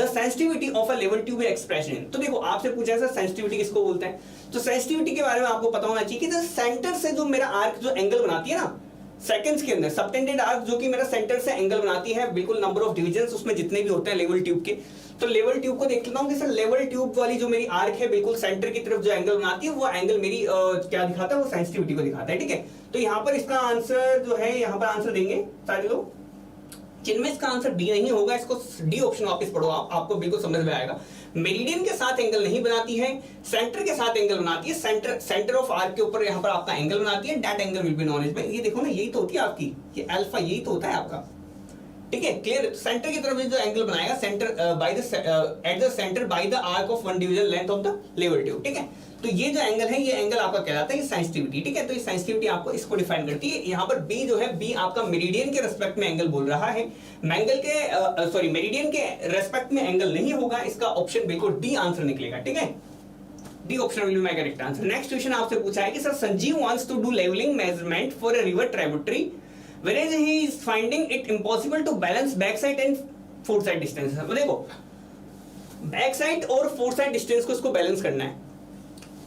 sensitivity of a level tube expression, तो देखो आपसे पूछा है सर सेंसिटिविटी किसको बोलते हैं, तो सेंसिटिविटी के बारे में आपको पता होना चाहिए कि सेंटर से जो मेरा आर्क जो एंगल बनाती है ना सेकंड्स के अंदर, सबटेंडेड आर्क जो कि मेरा सेंटर से एंगल बनाती है, बिल्कुल नंबर ऑफ डिविजन्स उसमें जितने भी होते हैं लेवल ट्यूब के, तो लेवल ट्यूब को देख लेता हूं कि सर लेवल ट्यूब वाली जो मेरी आर्क है बिल्कुल सेंटर की तरफ जो एंगल बनाती है वो एंगल मेरी क्या दिखाता है, वो सेंसिटिविटी को दिखाता है। ठीक है, तो यहाँ पर इसका आंसर जो है यहाँ पर आंसर देंगे सारे लोग, जिनमें इसका आंसर डी नहीं होगा, इसको डी ऑप्शन वापस पढ़ो आप, आपको बिल्कुल समझ में आएगा। मेरिडियन के साथ एंगल नहीं बनाती है, सेंटर के साथ एंगल बनाती है, सेंटर ऑफ आर्क के ऊपर यहाँ पर आपका एंगल बनाती है, that angle will be known as, ये देखो ना यही तो होती है आपकी, ये अल्फा यही तो होता है आपका। ठीक है, क्लियर, सेंटर की तरफ जो एंगल बनाएगा centre by the at the centre by the arc of one division length of the level tube. ठीक है, तो ये जो एंगल है ये एंगल आपका कहलाता है सेंसिटिविटी। ठीक है, तो ये सेंसिटिविटी आपको इसको डिफाइन करती है। यहाँ पर बी जो है, बी आपका मेरिडियन के रेस्पेक्ट में एंगल बोल रहा है, मैंगल के सॉरी मेरिडियन के रेस्पेक्ट में एंगल नहीं होगा, इसका ऑप्शन बिल्कुल डी आंसर निकलेगा। ठीक है, D option will be my correct answer. Next question आपसे पूछा है कि sir Sanjeev wants to do levelling measurement for a river tributary whereas he is finding it impossible to balance backside and foresight distance। देखो backside और foresight distance को इसको balance करना है।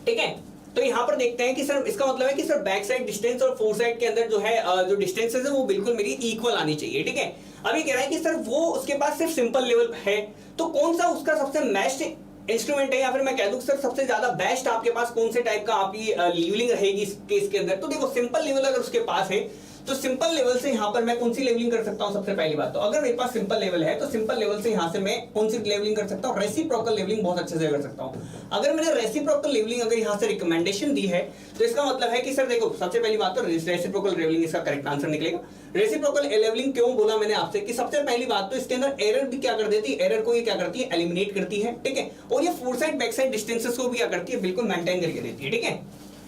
ठीक है, तो यहां पर देखते हैं कि सर इसका मतलब है कि सर बैकसाइड डिस्टेंस और फोरसाइड के अंदर जो है जो डिस्टेंसेस है वो बिल्कुल मेरी इक्वल आनी चाहिए। ठीक है, अभी कह रहा है कि सर वो उसके पास सिर्फ सिंपल लेवल है, तो कौन सा उसका सबसे बेस्ट इंस्ट्रूमेंट है, या फिर मैं कह दूं सर सबसे ज्यादा बेस्ट आपके पास कौन से टाइप का आपकी लीवलिंग रहेगी इस केस के अंदर। तो देखो सिंपल लेवल अगर उसके पास है तो सिंपल लेवल से यहाँ पर मैं कौन सी लेवलिंग कर सकता हूँ? सबसे पहली बात तो अगर मेरे पास सिंपल लेवल है तो सिंपल लेवल से यहाँ से मैं कौन सी लेवलिंग कर सकता हूँ? रेसिप्रोकल लेवलिंग बहुत अच्छे से कर सकता हूँ। अगर मैंने रेसिप्रोकल लेवलिंग अगर यहाँ से रिकमेंडेशन दी है तो इसका मतलब है कि सर देखो, सबसे पहली बात तो रेसिप्रोकल लेवलिंग इसका करेक्ट आंसर निकलेगा। रेसिप्रोकल लेवलिंग क्यों बोला मैंने आपसे कि सबसे पहली बात तो इसके अंदर एरर भी क्या कर देती है, एरर को ये क्या करती है? एलिमिनेट करती है, ठीक है। और ये four side back side distances को भी क्या करती है? बिल्कुल मेंटेन करके देती है, ठीक है।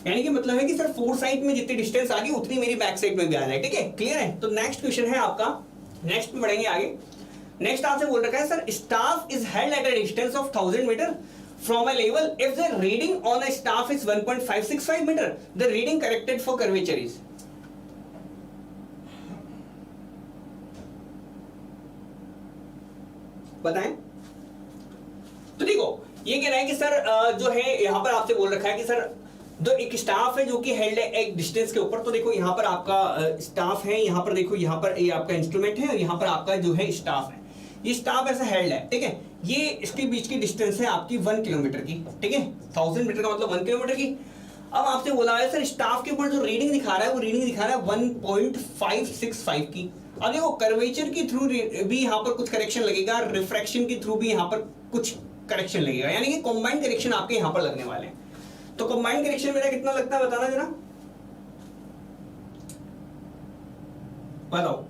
यानी कि मतलब है कि सर फोर साइड में जितनी डिस्टेंस आ गई उतनी मेरी बैक साइड में भी आ जाए, ठीक है। क्लियर है? तो नेक्स्ट क्वेश्चन है आपका, नेक्स्ट में बढ़ेंगे आगे। नेक्स्ट आपसे बोल रखा है sir staff is held at a distance of 1000 metre from a level if the reading on a staff is 1.565 meter, the reading corrected for curvature is? बताएं। तो देखो ये कह रहा है कि सर जो है यहाँ पर आपसे बोल रखा है कि सर जो एक स्टाफ है जो कि हेल्ड है एक डिस्टेंस के ऊपर, तो देखो यहाँ पर आपका स्टाफ है, यहाँ पर देखो यहाँ पर ये आपका इंस्ट्रूमेंट है और यहाँ पर आपका जो है स्टाफ है। ये स्टाफ ऐसा हेल्ड है, ठीक है। ये इसके बीच की डिस्टेंस है आपकी 1 किलोमीटर की, ठीक है। 1000 मीटर का मतलब 1 किलोमीटर की। अब आपसे बोला है सर स्टाफ के ऊपर जो रीडिंग दिखा रहा है वो रीडिंग दिखा रहा है 1.565 की। अब देखो कर्वेचर के थ्रू भी यहाँ पर कुछ करेक्शन लगेगा, रिफ्रैक्शन के थ्रू भी यहाँ पर कुछ करेक्शन लगेगा, यानी कि कंबाइंड करेक्शन आपके यहाँ पर लगने वाले हैं। तो कंबाइंड करेक्शन मेरा कितना लगता है बताना जरा, बताओ।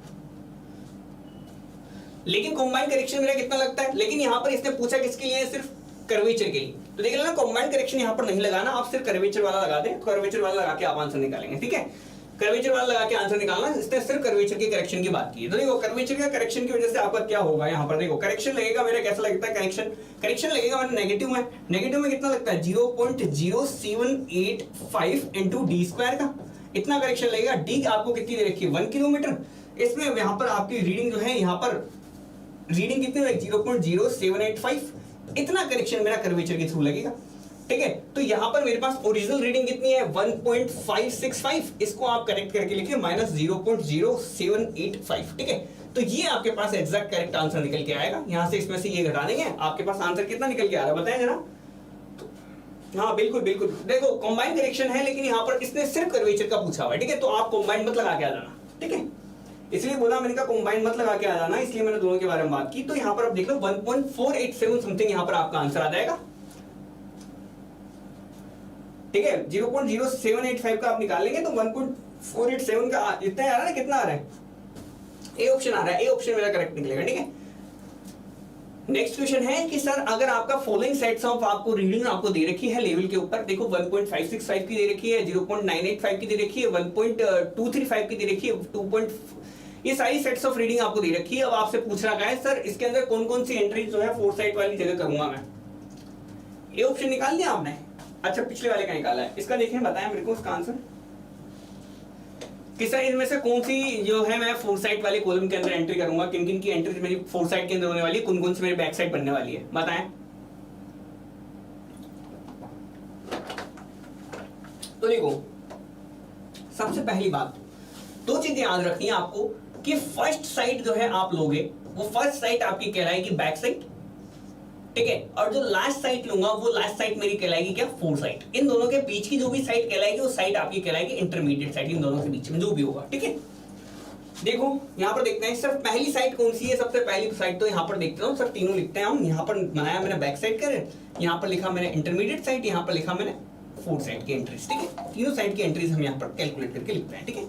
लेकिन कंबाइंड करेक्शन मेरा कितना लगता है? लेकिन यहाँ पर इसने पूछा किसके लिए? सिर्फ कर्वेचर के लिए। तो देख लेना कंबाइंड करेक्शन यहाँ पर नहीं लगाना, आप सिर्फ कर्वेचर वाला लगा दें। कर्वेचर वाला लगा के आप आंसर निकालेंगे, ठीक है। कर्वेचर वाला लगा के आंसर निकालना, इसने सिर्फ कर्वेचर के करेक्शन की बात की है। तो देखो कर्वेचर का करेक्शन की वजह से आपका क्या होगा, यहाँ पर देखो करेक्शन लगेगा मेरा, कैसा लगता है करेक्शन लगेगा मेरा नेगेटिव में। नेगेटिव में कितना लगता है? 0.0785 इंटू डी स्क्वायर का इतना करेक्शन लगेगा। डी आपको कितनी दे रखी है? 1 किलोमीटर। इसमें यहाँ पर आपकी रीडिंग जो है, यहाँ पर रीडिंग कितनी है? 0.0785। इतना करेक्शन मेरा कर्वेचर के थ्रू लगेगा, ठीक है। तो यहां पर मेरे पास ओरिजिनल रीडिंग कितनी है? 1.565। इसको आप करेक्ट करके लिखिए -0.0785, ठीक है। तो ये आपके पास एग्जैक्ट करेक्ट आंसर निकल के आएगा। यहां से इसमें से ये घटा देंगे, आपके पास आंसर कितना निकल के आ रहा है बताएं जरा। हाँ बिल्कुल बिल्कुल, देखो कंबाइंड करेक्शन है लेकिन यहाँ पर इसने सिर्फ कर्वेचर का पूछा हुआ है, ठीक है। तो आप कंबाइंड मत लगा के आ जाना, ठीक है। इसलिए बोला मैंने कहा कंबाइंड मत लगा के आ जाना, इसलिए मैंने दोनों के बारे में बात की। तो यहाँ पर आप देख लो 1.487 समथिंग यहाँ पर आपका आंसर आ जाएगा, ठीक है। 0.0785 का आप निकाल लेंगे तो 1.487 का इतना आ रहा है ना, कितना आ रहा है? ए ऑप्शन आ रहा है, ए ऑप्शन मेरा करेक्ट निकलेगा, ठीक है। नेक्स्ट क्वेश्चन है कि सर अगर आपका फॉलोइंग सेट्स ऑफ आपको रीडिंग आपको दे रखी है लेवल के ऊपर, देखो 1.565 की दे रखी है, 0.985 की दे रखी है, 1.235 की दे रखी है, 2. ये सारी सेट्स ऑफ रीडिंग आपको दे रखी है। अब आपसे पूछ रहा है सर इसके अंदर कौन कौन सी एंट्री जो है फोर साइड वाली जगह करूंगा मैं। ये ऑप्शन निकाल दिया आपने? अच्छा पिछले वाले का निकाला है, इसका देखें बताएं मेरे को इसका आंसर कि सर इनमें से कौन सी जो है मैं फोर साइड वाले कॉलम के अंदर एंट्री करूंगा, किन किन की एंट्री मेरी फोर साइड के अंदर होने वाली है, कौन कौन सी मेरी बैक साइड बनने वाली है, बताएं। तो देखो सबसे पहली बात दो चीजें याद रखनी है आपको कि फर्स्ट साइड जो है आप लोगे वो फर्स्ट साइड आपकी कहलाएगी बैक साइड, ठीक है। और जो लास्ट साइड लूंगा वो लास्ट साइड मेरी कहलाएगी क्या? Four side. इन दोनों के बीच की जो भी साइड कहलाएगी वो साइड आपकी कहलाएगी इंटरमीडिएट साइड, इन दोनों के बीच में जो भी होगा, ठीक है। देखो यहाँ पर देखते हैं सर पहली साइड कौन सी है। सबसे पहली साइड तो यहाँ पर देखते हो सर, तीनों लिखते हैं हम। यहाँ पर बनाया मैंने बैक साइड का, यहाँ पर लिखा मैंने इंटरमीडिएट साइड, यहाँ पर लिखा मैंने फोर साइड की एंट्रीज, ठीक है। तीनों साइड की एंट्रीज हम यहाँ पर कैलकुलेट करके लिखते हैं, ठीक है।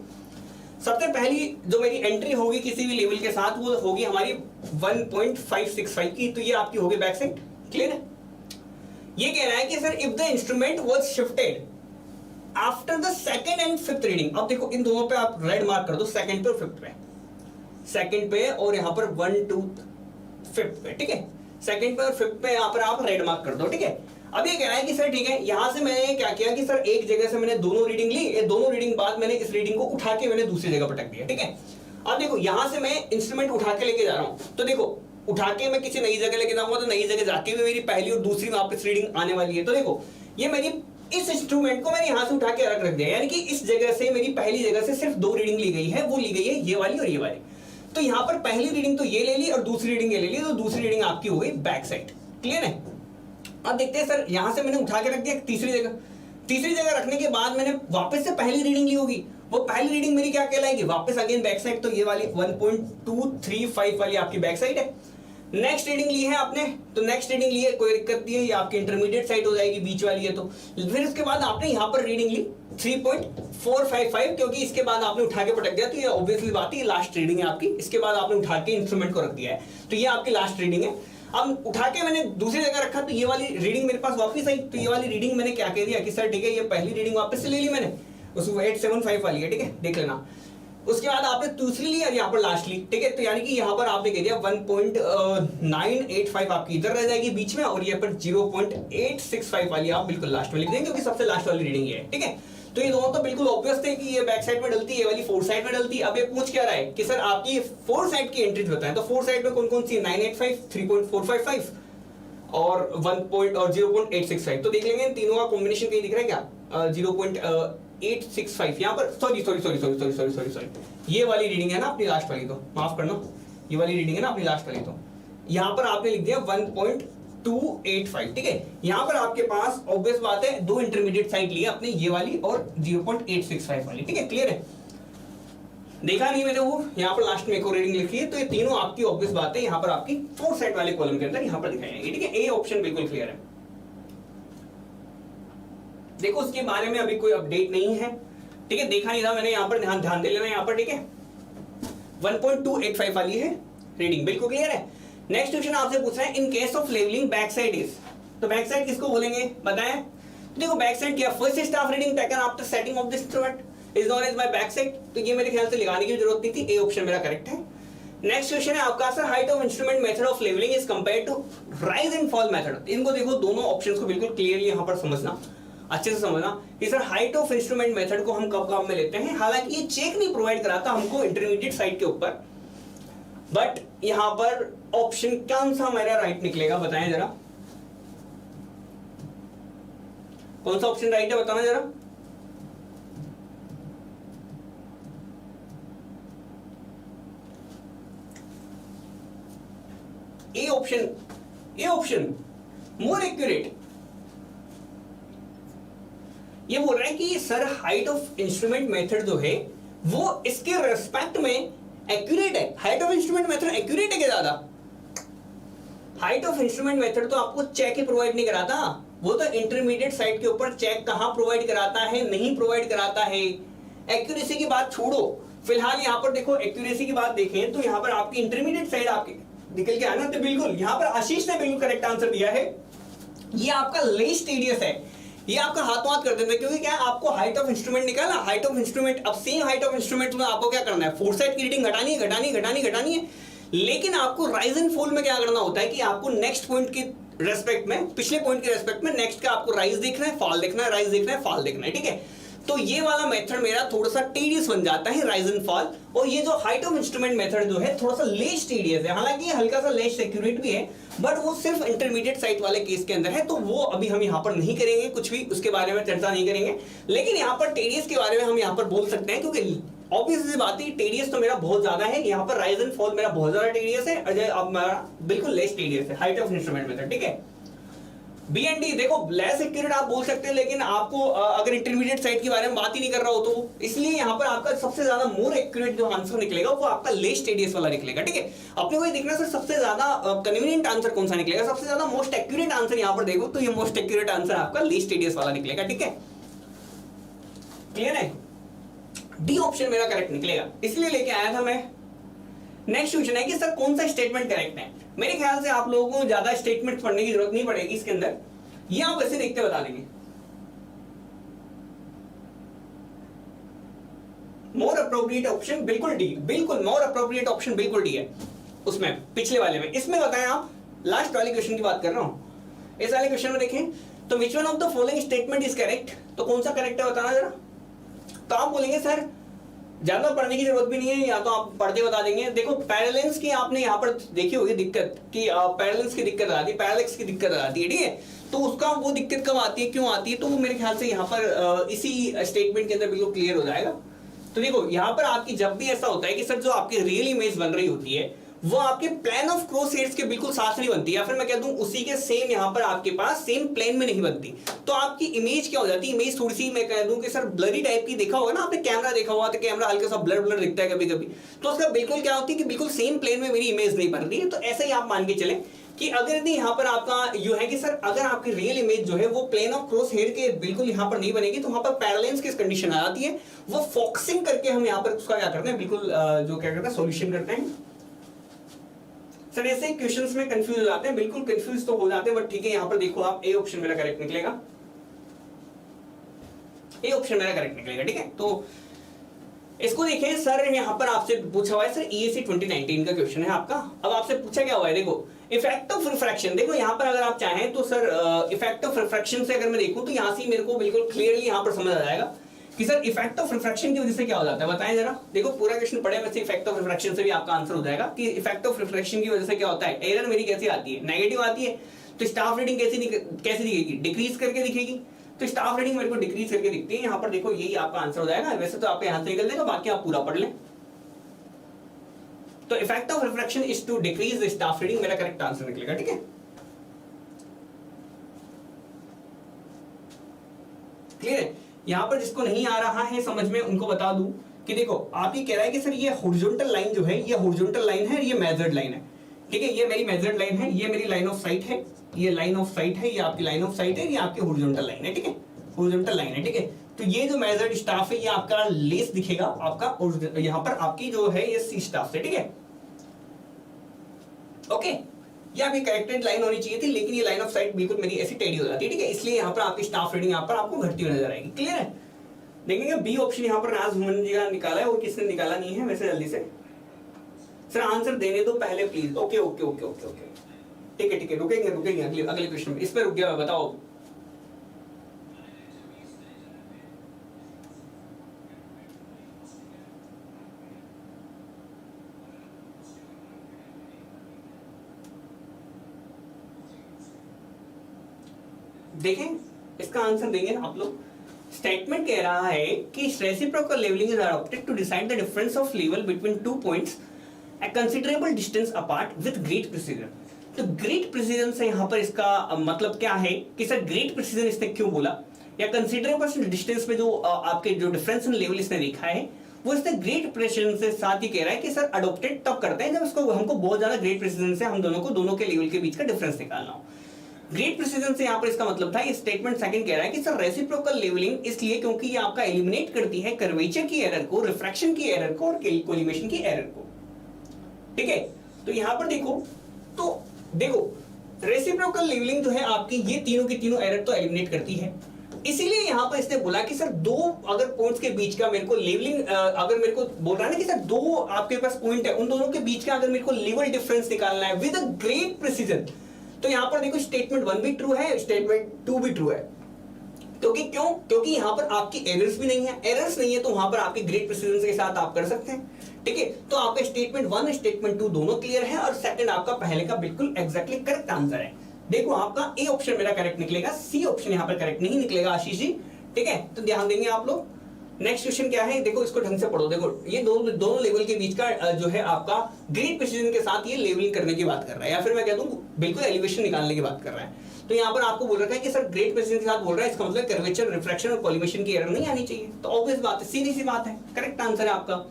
सबसे पहली जो मेरी एंट्री होगी किसी भी लेवल के साथ वो होगी हमारी 1.565 की, तो ये आपकी होगी बैक साइड, क्लियर है। ये कह रहा है कि sir if the instrument was shifted after the second and fifth reading. अब देखो इन दोनों पे आप रेड मार्क कर दो, सेकंड पे और फिफ्थ पे, सेकंड पे और यहाँ पर 1 2 5th पे, ठीक है। सेकंड पे और फिफ्थ पे यहाँ पर आप रेड मार्क कर दो, ठीक है। अब ये कह रहा है कि सर ठीक है, यहां से मैंने क्या किया कि सर एक जगह से मैंने दोनों रीडिंग ली, ये दोनों रीडिंग बाद मैंने इस रीडिंग को उठा के मैंने दूसरी जगह पर रख दिया, ठीक है। अब देखो यहां से मैं इंस्ट्रूमेंट उठा के लेके जा रहा हूं, तो देखो उठा के मैं किसी नई जगह लेके जाऊंगा तो नई जगह जाके भी मेरी पहली और दूसरी वापस रीडिंग आने वाली है। तो देखो ये मेरी इस इंस्ट्रूमेंट को मैंने यहां से उठा के रख दिया, यानी कि इस जगह से मेरी पहली जगह से सिर्फ दो रीडिंग ली गई है, वो ली गई है ये वाली और ये वाली। तो यहां पर पहली रीडिंग तो ये ले ली और दूसरी रीडिंग ये ले ली, तो दूसरी रीडिंग आपकी हो गई बैक साइड, क्लियर है। अब देखते हैं सर यहां से मैंने उठा के रख दिया तीसरी जगह, तीसरी जगह रखने के बाद मैंने वापस से पहली रीडिंग ली होगी वो पहली रीडिंग मेरी क्या कहलाएगी, वापस अगेन बैक साइड, तो ये वाली 1.235 वाली आपकी बैक साइड है। नेक्स्ट रीडिंग ली है आपने, तो नेक्स्ट रीडिंग ली है, कोई दिक्कत नहीं है, ये आपकी इंटरमीडिएट साइड हो जाएगी, बीच वाली है। तो फिर उसके बाद आपने यहाँ पर रीडिंग ली 3.455, क्योंकि इसके बाद आपने उठा के पटक दिया, तो ये ऑब्वियसली बात है, ये लास्ट रीडिंग है आपकी। इसके बाद आपने उठा के इंस्ट्रूमेंट को रख दिया है, तो ये आपकी लास्ट रीडिंग है। अब उठा के मैंने दूसरी जगह रखा, तो ये वाली रीडिंग मेरे पास वापस आई। तो ये वाली रीडिंग मैंने क्या कह दिया कि सर ठीक है, ये पहली रीडिंग वापस से ले ली मैंने, उसको 875 वाली है, ठीक है, देख लेना। उसके बाद आपने दूसरी ली और यहाँ पर लास्ट ली, ठीक है, तो यानी कि यहाँ पर आपने कह दिया 1.985 आपकी इधर रह जाएगी बीच में, और यहाँ पर 0.865 वाली आप बिल्कुल लास्ट में लिख देंगे, क्योंकि सबसे लास्ट वाली रीडिंग है, ठीक है। तो ये दोनों तो बिल्कुल ऑब्वियस थे कि ये बैक साइड में डलती है, ये वाली फोर साइड में डलती है। अब ये पूछ क्या रहा है कि सर आपकी फोर साइड की एंट्रीज बताएं, तो फोर साइड में कौन कौन सी, 985, 3.455 और 0.865। तो देख लेंगे तीनों का कॉम्बिनेशन कहीं दिख रहा है क्या, 0.865 यहाँ पर, सॉरी, ये वाली रीडिंग है ना अपनी लास्ट वाली, तो माफ करना, ये वाली रीडिंग है ना अपनी लास्ट वाली, तो यहाँ पर आपने लिख दिया 1.285, ठीक है। यहाँ पर आपके पास ऑब्वियस बात है दो इंटरमीडिएट साइड लिए अपने, ये वाली और 0.865 वाली, ठीक है, क्लियर है। देखा नहीं मैंने वो, यहाँ पर लास्ट में एक और रीडिंग लिखी है, तो ये तीनों आपकी ऑब्वियस बात है यहाँ पर आपकी फोर साइड वाले कॉलम के अंदर यहाँ पर दिखाई जाएंगे, ठीक है। ए ऑप्शन बिल्कुल क्लियर है। देखो उसके बारे में अभी कोई अपडेट नहीं है, ठीक है, देखा नहीं था मैंने, यहाँ पर ध्यान दे लेना यहाँ पर, ठीक है। 1.285 वाली है रीडिंग, बिल्कुल क्लियर है। नेक्स्ट क्वेश्चन आपसे पूछ रहा है, in case of levelling back side is, तो बैक साइड किसको बोलेंगे बताएं। देखो बैक साइड क्या, first staff reading taken after setting of this instrument is known as my back side, तो ये मेरे ख्याल से लगाने की जरूरत नहीं थी, ए ऑप्शन मेरा करेक्ट है। नेक्स्ट क्वेश्चन है आपका, sir height of instrument method of levelling is compared to rise and fall method. इनको देखो दोनों ऑप्शंस को बिल्कुल क्लियरली यहाँ पर समझना, अच्छे से समझना कि sir height of instrument method को हम कब काम में लेते हैं। हालांकि ये चेक नहीं प्रोवाइड कराता हमको इंटरमीडिएट साइड के ऊपर, बट यहां पर ऑप्शन कौन सा मेरा राइट निकलेगा बताएं जरा, कौन सा ऑप्शन राइट है बताना जरा। A option more accurate. ये बोल रहा है कि sir height of instrument method जो है वो इसके रेस्पेक्ट में एक्यूरेट है। Height of instrument method accurate है क्या ज्यादा? हाइट ऑफ इंस्ट्रूमेंट मेथड तो आपको चेक ही प्रोवाइड नहीं कराता, वो तो इंटरमीडिएट साइड के ऊपर चेक कहां प्रोवाइड कराता है, नहीं प्रोवाइड कराता है। एक्यूरेसी की बात छोड़ो, फिलहाल यहां पर देखो एक्यूरेसी की बात देखें तो यहां पर आपकी इंटरमीडिएट साइड आपकी निकल के आना, तो बिल्कुल यहां पर आशीष ने बिल्कुल करेक्ट आंसर दिया है। ये आपका लेस टीडियस है, ये आपका हाथों हाथ कर देते हैं, क्योंकि क्या है आपको हाइट ऑफ इंस्ट्रूमेंट निकालना, हाइट ऑफ इंस्ट्रूमेंट, अब सेम हाइट ऑफ इंस्ट्रूमेंट में आपको क्या करना है, फोर साइड की रीडिंग घटानी है, लेकिन आपको राइज एंड फॉल में क्या करना होता है कि आपको नेक्स्ट पॉइंट के रेस्पेक्ट में, पिछले पॉइंट के रेस्पेक्ट में नेक्स्ट का आपको राइज देखना है, फॉल देखना है, राइज देखना है, फॉल देखना है, ठीक है। तो ये वाला मेथड मेरा थोड़ा सा टीडियस बन जाता है, राइज एंड फॉल, और ये जो हाइट ऑफ इंस्ट्रूमेंट मेथड जो है थोड़ा सा लेस टीडियस है। हालांकि ये हल्का सा लेस एक्यूरेट भी है, बट वो सिर्फ इंटरमीडिएट साइट वाले केस के अंदर है, तो वो अभी हम यहाँ पर नहीं करेंगे, कुछ भी उसके बारे में चर्चा नहीं करेंगे। लेकिन यहाँ पर टीडियस के बारे में हम यहाँ पर बोल सकते हैं, क्योंकि ऑब्वियस सी बात है टीडियस तो मेरा बहुत ज्यादा है, यहाँ पर राइज एंड फॉल मेरा बहुत ज्यादा टीडियस है, अजय अब मेरा बिल्कुल लेस टीडियस है हाइट ऑफ इंस्ट्रूमेंट मेथड, ठीक है। बी एंड डी देखो लेस एक्यूरेट आप बोल सकते हैं, लेकिन आपको अगर इंटरमीडिएट साइड के बारे में बात ही नहीं कर रहा हो तो इसलिए यहाँ पर आपका सबसे ज्यादा मोर एक्यूरेट जो आंसर निकलेगा वो आपका लेस टीडियस वाला निकलेगा, ठीक है। अपने को ये देखना सर सबसे ज्यादा कन्वीनियंट आंसर कौन सा निकलेगा, सबसे ज्यादा मोस्ट एक्यूरेट आंसर यहाँ पर देखो तो ये मोस्ट एक्यूरेट आंसर आपका लेस टीडियस वाला निकलेगा, ठीक है, क्लियर है। डी ऑप्शन मेरा करेक्ट निकलेगा, इसलिए लेके आया था मैं। नेक्स्ट क्वेश्चन है कि सर कौन सा स्टेटमेंट करेक्ट है। मेरे ख्याल से आप लोगों को ज्यादा स्टेटमेंट पढ़ने की जरूरत नहीं पड़ेगी इसके अंदर, ये आप ऐसे देखते बता देंगे। मोर अप्रोप्रिएट ऑप्शन बिल्कुल डी, बिल्कुल मोर अप्रोप्रिएट ऑप्शन बिल्कुल डी है उसमें, पिछले वाले में। इसमें बताएं आप, लास्ट वाले क्वेश्चन की बात कर रहा हूं, इस वाले क्वेश्चन में देखें तो which one of the following statement is correct, तो कौन सा करेक्ट है बताना जरा। तो आप बोलेंगे सर ज्यादा पढ़ने की जरूरत भी नहीं है, या तो आप पढ़ते बता देंगे। देखो पैरेलल्स की आपने यहाँ पर देखी होगी दिक्कत कि पैरेलल्स की दिक्कत आती है, पैरेलल्स की दिक्कत आती है, ठीक है। तो उसका वो दिक्कत कब आती है, क्यों आती है, तो वो मेरे ख्याल से यहाँ पर इसी स्टेटमेंट के अंदर बिल्कुल क्लियर हो जाएगा। तो देखो यहाँ पर आपकी जब भी ऐसा होता है कि सर जो आपकी रियल इमेज बन रही होती है वो आपके प्लेन ऑफ क्रॉस हेड्स के बिल्कुल साथ नहीं बनती, या फिर मैं कह दूं उसी के सेम यहां पर आपके पास सेम प्लेन में नहीं बनती, तो आपकी इमेज क्या हो जाती है, इमेज थोड़ी सी मैं कह दूं कि सर ब्लरी टाइप की देखा होगा ना आपने, कैमरा देखा होगा तो कैमरा हल्का सा ब्लर ब्लर दिखता है कभी कभी, तो उसका बिल्कुल क्या होती है कि बिल्कुल सेम प्लेन में मेरी इमेज नहीं बन रही है। तो ऐसा ही आप मान के चले कि अगर नहीं यहाँ पर आपका यू है कि सर अगर आपकी रियल इमेज जो है वो प्लेन ऑफ क्रॉस हेड के बिल्कुल यहाँ पर नहीं बनेगी, तो वहां पर पैरेलल्स की कंडीशन आ जाती है, वो फोकसिंग करके हम यहाँ पर उसका क्या करते हैं, बिल्कुल जो क्या करते हैं सॉल्यूशन करते हैं। सर ऐसे क्वेश्चंस में कंफ्यूज हो जाते हैं, बिल्कुल कंफ्यूज तो हो जाते हैं, बट ठीक है यहाँ पर देखो आप ए ऑप्शन मेरा करेक्ट निकलेगा, ए ऑप्शन मेरा करेक्ट निकलेगा, ठीक है। तो इसको देखिए सर यहाँ पर आपसे पूछा हुआ है, सर ईएससी 2019 का क्वेश्चन है आपका। अब आपसे पूछा क्या हुआ है, देखो इफेक्ट ऑफ रिफ्रैक्शन, देखो यहाँ पर अगर आप चाहें तो सर इफेक्ट ऑफ रिफ्रैक्शन से अगर मैं देखूं तो यहाँ से मेरे को बिल्कुल क्लियरली यहाँ पर समझ आ जाएगा कि सर इफेक्ट ऑफ रिफ्रैक्शन की वजह से क्या हो जाता है, बताएं जरा। देखो पूरा क्वेश्चन पढ़े वैसे इफेक्ट ऑफ रिफ्रैक्शन से भी आपका आंसर हो जाएगा कि इफेक्ट ऑफ रिफ्रैक्शन की वजह से क्या होता है, एरर मेरी कैसी आती है, नेगेटिव आती है, तो स्टाफ रीडिंग कैसे दिखेगी, डिक्रीज करके दिखेगी, तो स्टाफ रीडिंग मेरे को डिक्रीज करके दिखती है। यहाँ पर देखो यही आपका आंसर हो जाएगा, वैसे तो आपके यहाँ से निकल देगा, बाकी आप पूरा पढ़ लें। तो effect of refraction is to decrease the staff reading, मेरा करेक्ट आंसर निकलेगा, ठीक है। क्लियर है। यहां पर जिसको नहीं आ रहा है समझ में उनको बता दूं कि देखो आप ये कह रहा है कि सर ये हॉरिजॉन्टल लाइन जो है, ये हॉरिजॉन्टल लाइन है, ये मेजर्ड लाइन है, ठीक है, ये मेरी मेजर्ड लाइन है, ये मेरी लाइन ऑफ साइट है, ये लाइन ऑफ साइट है, ये आपकी लाइन ऑफ साइट है, ये आपकी हॉरिजॉन्टल लाइन है, ठीक है, हॉरिजॉन्टल लाइन है, ठीक है। तो ये जो मेजर्ड स्टाफ है ये आपका लेस दिखेगा आपका, यहां पर आपकी जो है ये सी स्टाफ से, ठीक है, ओके। ये आपकी करेक्टेड लाइन होनी चाहिए थी, लेकिन ये लाइन ऑफ साइट बिल्कुल मेरी ऐसी टेढ़ी हो जाती है, ठीक है, इसलिए यहाँ पर आपकी स्टाफ रीडिंग यहाँ पर आपको घटती हुई नजर आएगी। क्लियर है। देखेंगे बी ऑप्शन यहाँ पर नाज हुमन जी का निकाला है, और किसने निकाला नहीं है वैसे, जल्दी से सर आंसर देने दो पहले please. Okay okay okay okay okay, ठीक है ठीक है, रुकेंगे रुकेंगे अगले क्वेश्चन में, इस पर रुक गया, बताओ। देखें इसका आंसर देंगे आप लोग। स्टेटमेंट कह रहा है कि reciprocal levelling is adopted to decide the difference of level between two points a considerable distance apart with great precision। तो ग्रेट प्रिसीजन से यहाँ पर इसका मतलब क्या है कि सर ग्रेट प्रिसीजन इसने क्यों बोला, या कंसिडरेबल डिस्टेंस में जो आपके जो डिफरेंस इन लेवल इसने देखा है वो इसने ग्रेट प्रिसीजन से साथ ही कह रहा है कि सर अडॉप्टेड तब करते हैं जब इसको हमको बहुत ज्यादा ग्रेट प्रिसीजन से हम दोनों के लेवल के बीच का डिफरेंस निकालना हो। ग्रेट प्रिसीजन से यहाँ पर इसका मतलब था, ये स्टेटमेंट सेकंड कह रहा है कि सर रेसिप्रोकल लेवलिंग इसलिए क्योंकि ये आपका एलिमिनेट करती है कर्वेचर की एरर को, रिफ्रैक्शन की एरर को और कोलिमेशन की एरर को, ठीक है। तो यहां पर देखो, तो देखो रेसिप्रोकल लेवलिंग जो है आपकी ये तीनों की तीनों एरर तो एलिमिनेट करती है, इसीलिए यहां पर इसने बोला कि सर दो अगर पॉइंट्स के बीच का मेरे को लेवलिंग, अगर मेरे को बोल रहा है ना कि सर दो आपके पास पॉइंट है, उन दोनों के बीच का अगर मेरे को लेवल डिफरेंस निकालना है विद अ ग्रेट प्रिसीजन, तो यहां पर देखो स्टेटमेंट 1 भी ट्रू है, स्टेटमेंट 2 भी ट्रू है। क्योंकि यहां पर आपकी एरर्स भी नहीं है, एरर्स नहीं है तो वहां पर आपकी ग्रेट प्रिसीजन के साथ आप कर सकते हैं, ठीक है। तो आपका स्टेटमेंट 1 स्टेटमेंट 2 दोनों क्लियर है, और सेकंड आपका पहले का बिल्कुल एग्जैक्टली करेक्ट आंसर है। देखो आपका ए ऑप्शन मेरा करेक्ट निकलेगा, सी ऑप्शन यहां पर करेक्ट नहीं निकलेगा आशीष जी, ठीक है। तो ध्यान देंगे आप लोग। नेक्स्ट क्वेश्चन क्या है, देखो इसको ढंग से पढ़ो। देखो ये दोनों लेवल के बीच का जो है आपका ग्रेट प्रिसीजन के साथ ये लेवलिंग करने की बात कर रहा है, या फिर मैं कह दूं बिल्कुल एलिवेशन निकालने की बात कर रहा है। तो यहाँ पर आपको बोल रखा है कि सर ग्रेट प्रिसीजन के साथ बोल रहा है, इसका मतलब कर्वेचर, रिफ्रैक्शन और कोलिमेशन की एरर नहीं आनी चाहिए, तो ऑब्वियस बात है, सीधी सी बात है, करेक्ट आंसर है आपका।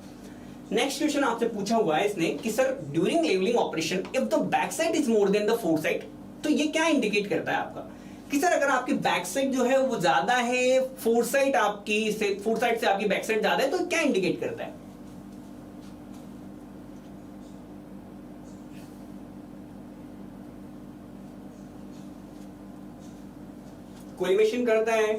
नेक्स्ट क्वेश्चन आपसे पूछा हुआ है इसने कि sir during levelling operation if the back side is more than the fore side, तो ये क्या इंडिकेट करता है आपका कि सर अगर आपकी बैक साइड जो है वो ज्यादा है, फोर साइड से आपकी बैक साइड ज्यादा है, तो क्या इंडिकेट करता है? कोलिमेशन करता है,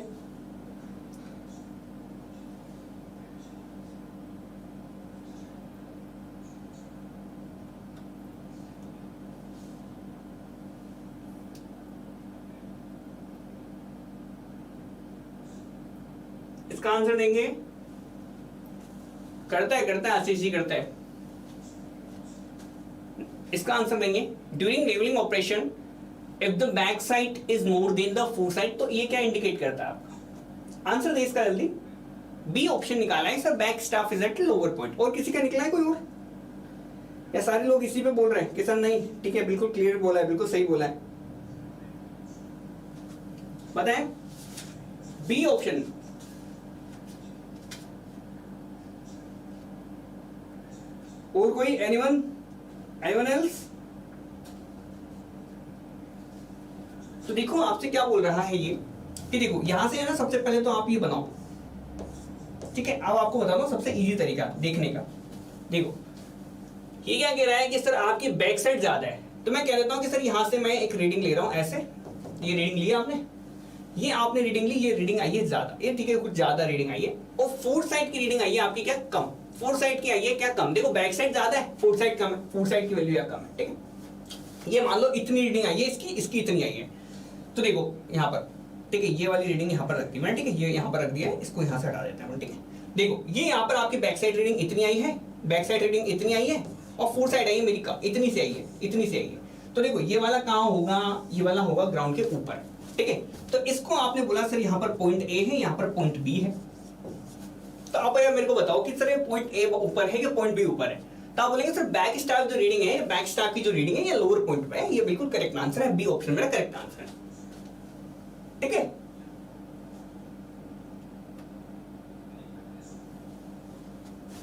इसका आंसर देंगे। करता है आशीष जी, करता है। इसका आंसर देंगे during levelling operation if the back side is more than the fore side, तो ये क्या इंडिकेट करता है आपका? आंसर दे इसका जल्दी। बी ऑप्शन निकाला है sir, back staff is at lower point. और किसी का निकला है कोई और? या सारे लोग इसी पे बोल रहे हैं कि सर नहीं, ठीक है, बिल्कुल क्लियर बोला है, बिल्कुल सही बोला है, बताएं बी ऑप्शन। और कोई एनीवन एल्स? तो देखो आपसे क्या बोल रहा है ये कि देखो यहां से है ना, सबसे पहले तो आप ये बनाओ, ठीक है। अब आपको बता दो सबसे इजी तरीका देखने का। देखो ये क्या कह रहा है कि सर आपकी बैक साइड ज्यादा है, तो मैं कह देता हूं कि सर यहां से मैं एक रीडिंग ले रहा हूं, ऐसे ये रीडिंग लिया आपने, ये आपने रीडिंग ली, ये रीडिंग आई है ज्यादा, ये ठीक है कुछ ज्यादा रीडिंग आई है, और फोर्थ साइड की रीडिंग आई है आपकी क्या कम, फोर्थ साइड की आई है क्या कम। देखो बैक साइड ज्यादा है, फोर्थ साइड कम है, फोर्थ साइड की वैल्यू या कम है, ठीक है। ये मान लो इतनी रीडिंग आई है इसकी इतनी आई है, तो देखो यहाँ पर, ठीक है, ये वाली रीडिंग यहाँ पर रख दी मैंने, ठीक है, ये यहाँ पर रख दिया है, इसको यहाँ से हटा देते हैं, ठीक है। देखो ये यहाँ पर आपकी बैक साइड रीडिंग इतनी आई है, बैक साइड रीडिंग इतनी आई है, और फोर्थ साइड आई है मेरी कम, इतनी से आई है, इतनी से आई है। तो देखो ये वाला कहाँ होगा, ये वाला होगा ग्राउंड के ऊपर, ठीक है। तो इसको आपने बोला सर यहाँ पर पॉइंट ए है, यहाँ पर पॉइंट बी है, तो आप यार मेरे को बताओ कि सर ये पॉइंट ए ऊपर है कि पॉइंट बी ऊपर है। तो आप बोलेंगे सर बैक स्टाफ जो रीडिंग है, बैक स्टाफ की जो रीडिंग है ये लोअर पॉइंट पे है, ये बिल्कुल करेक्ट आंसर है, बी ऑप्शन मेरा करेक्ट आंसर है, ठीक है।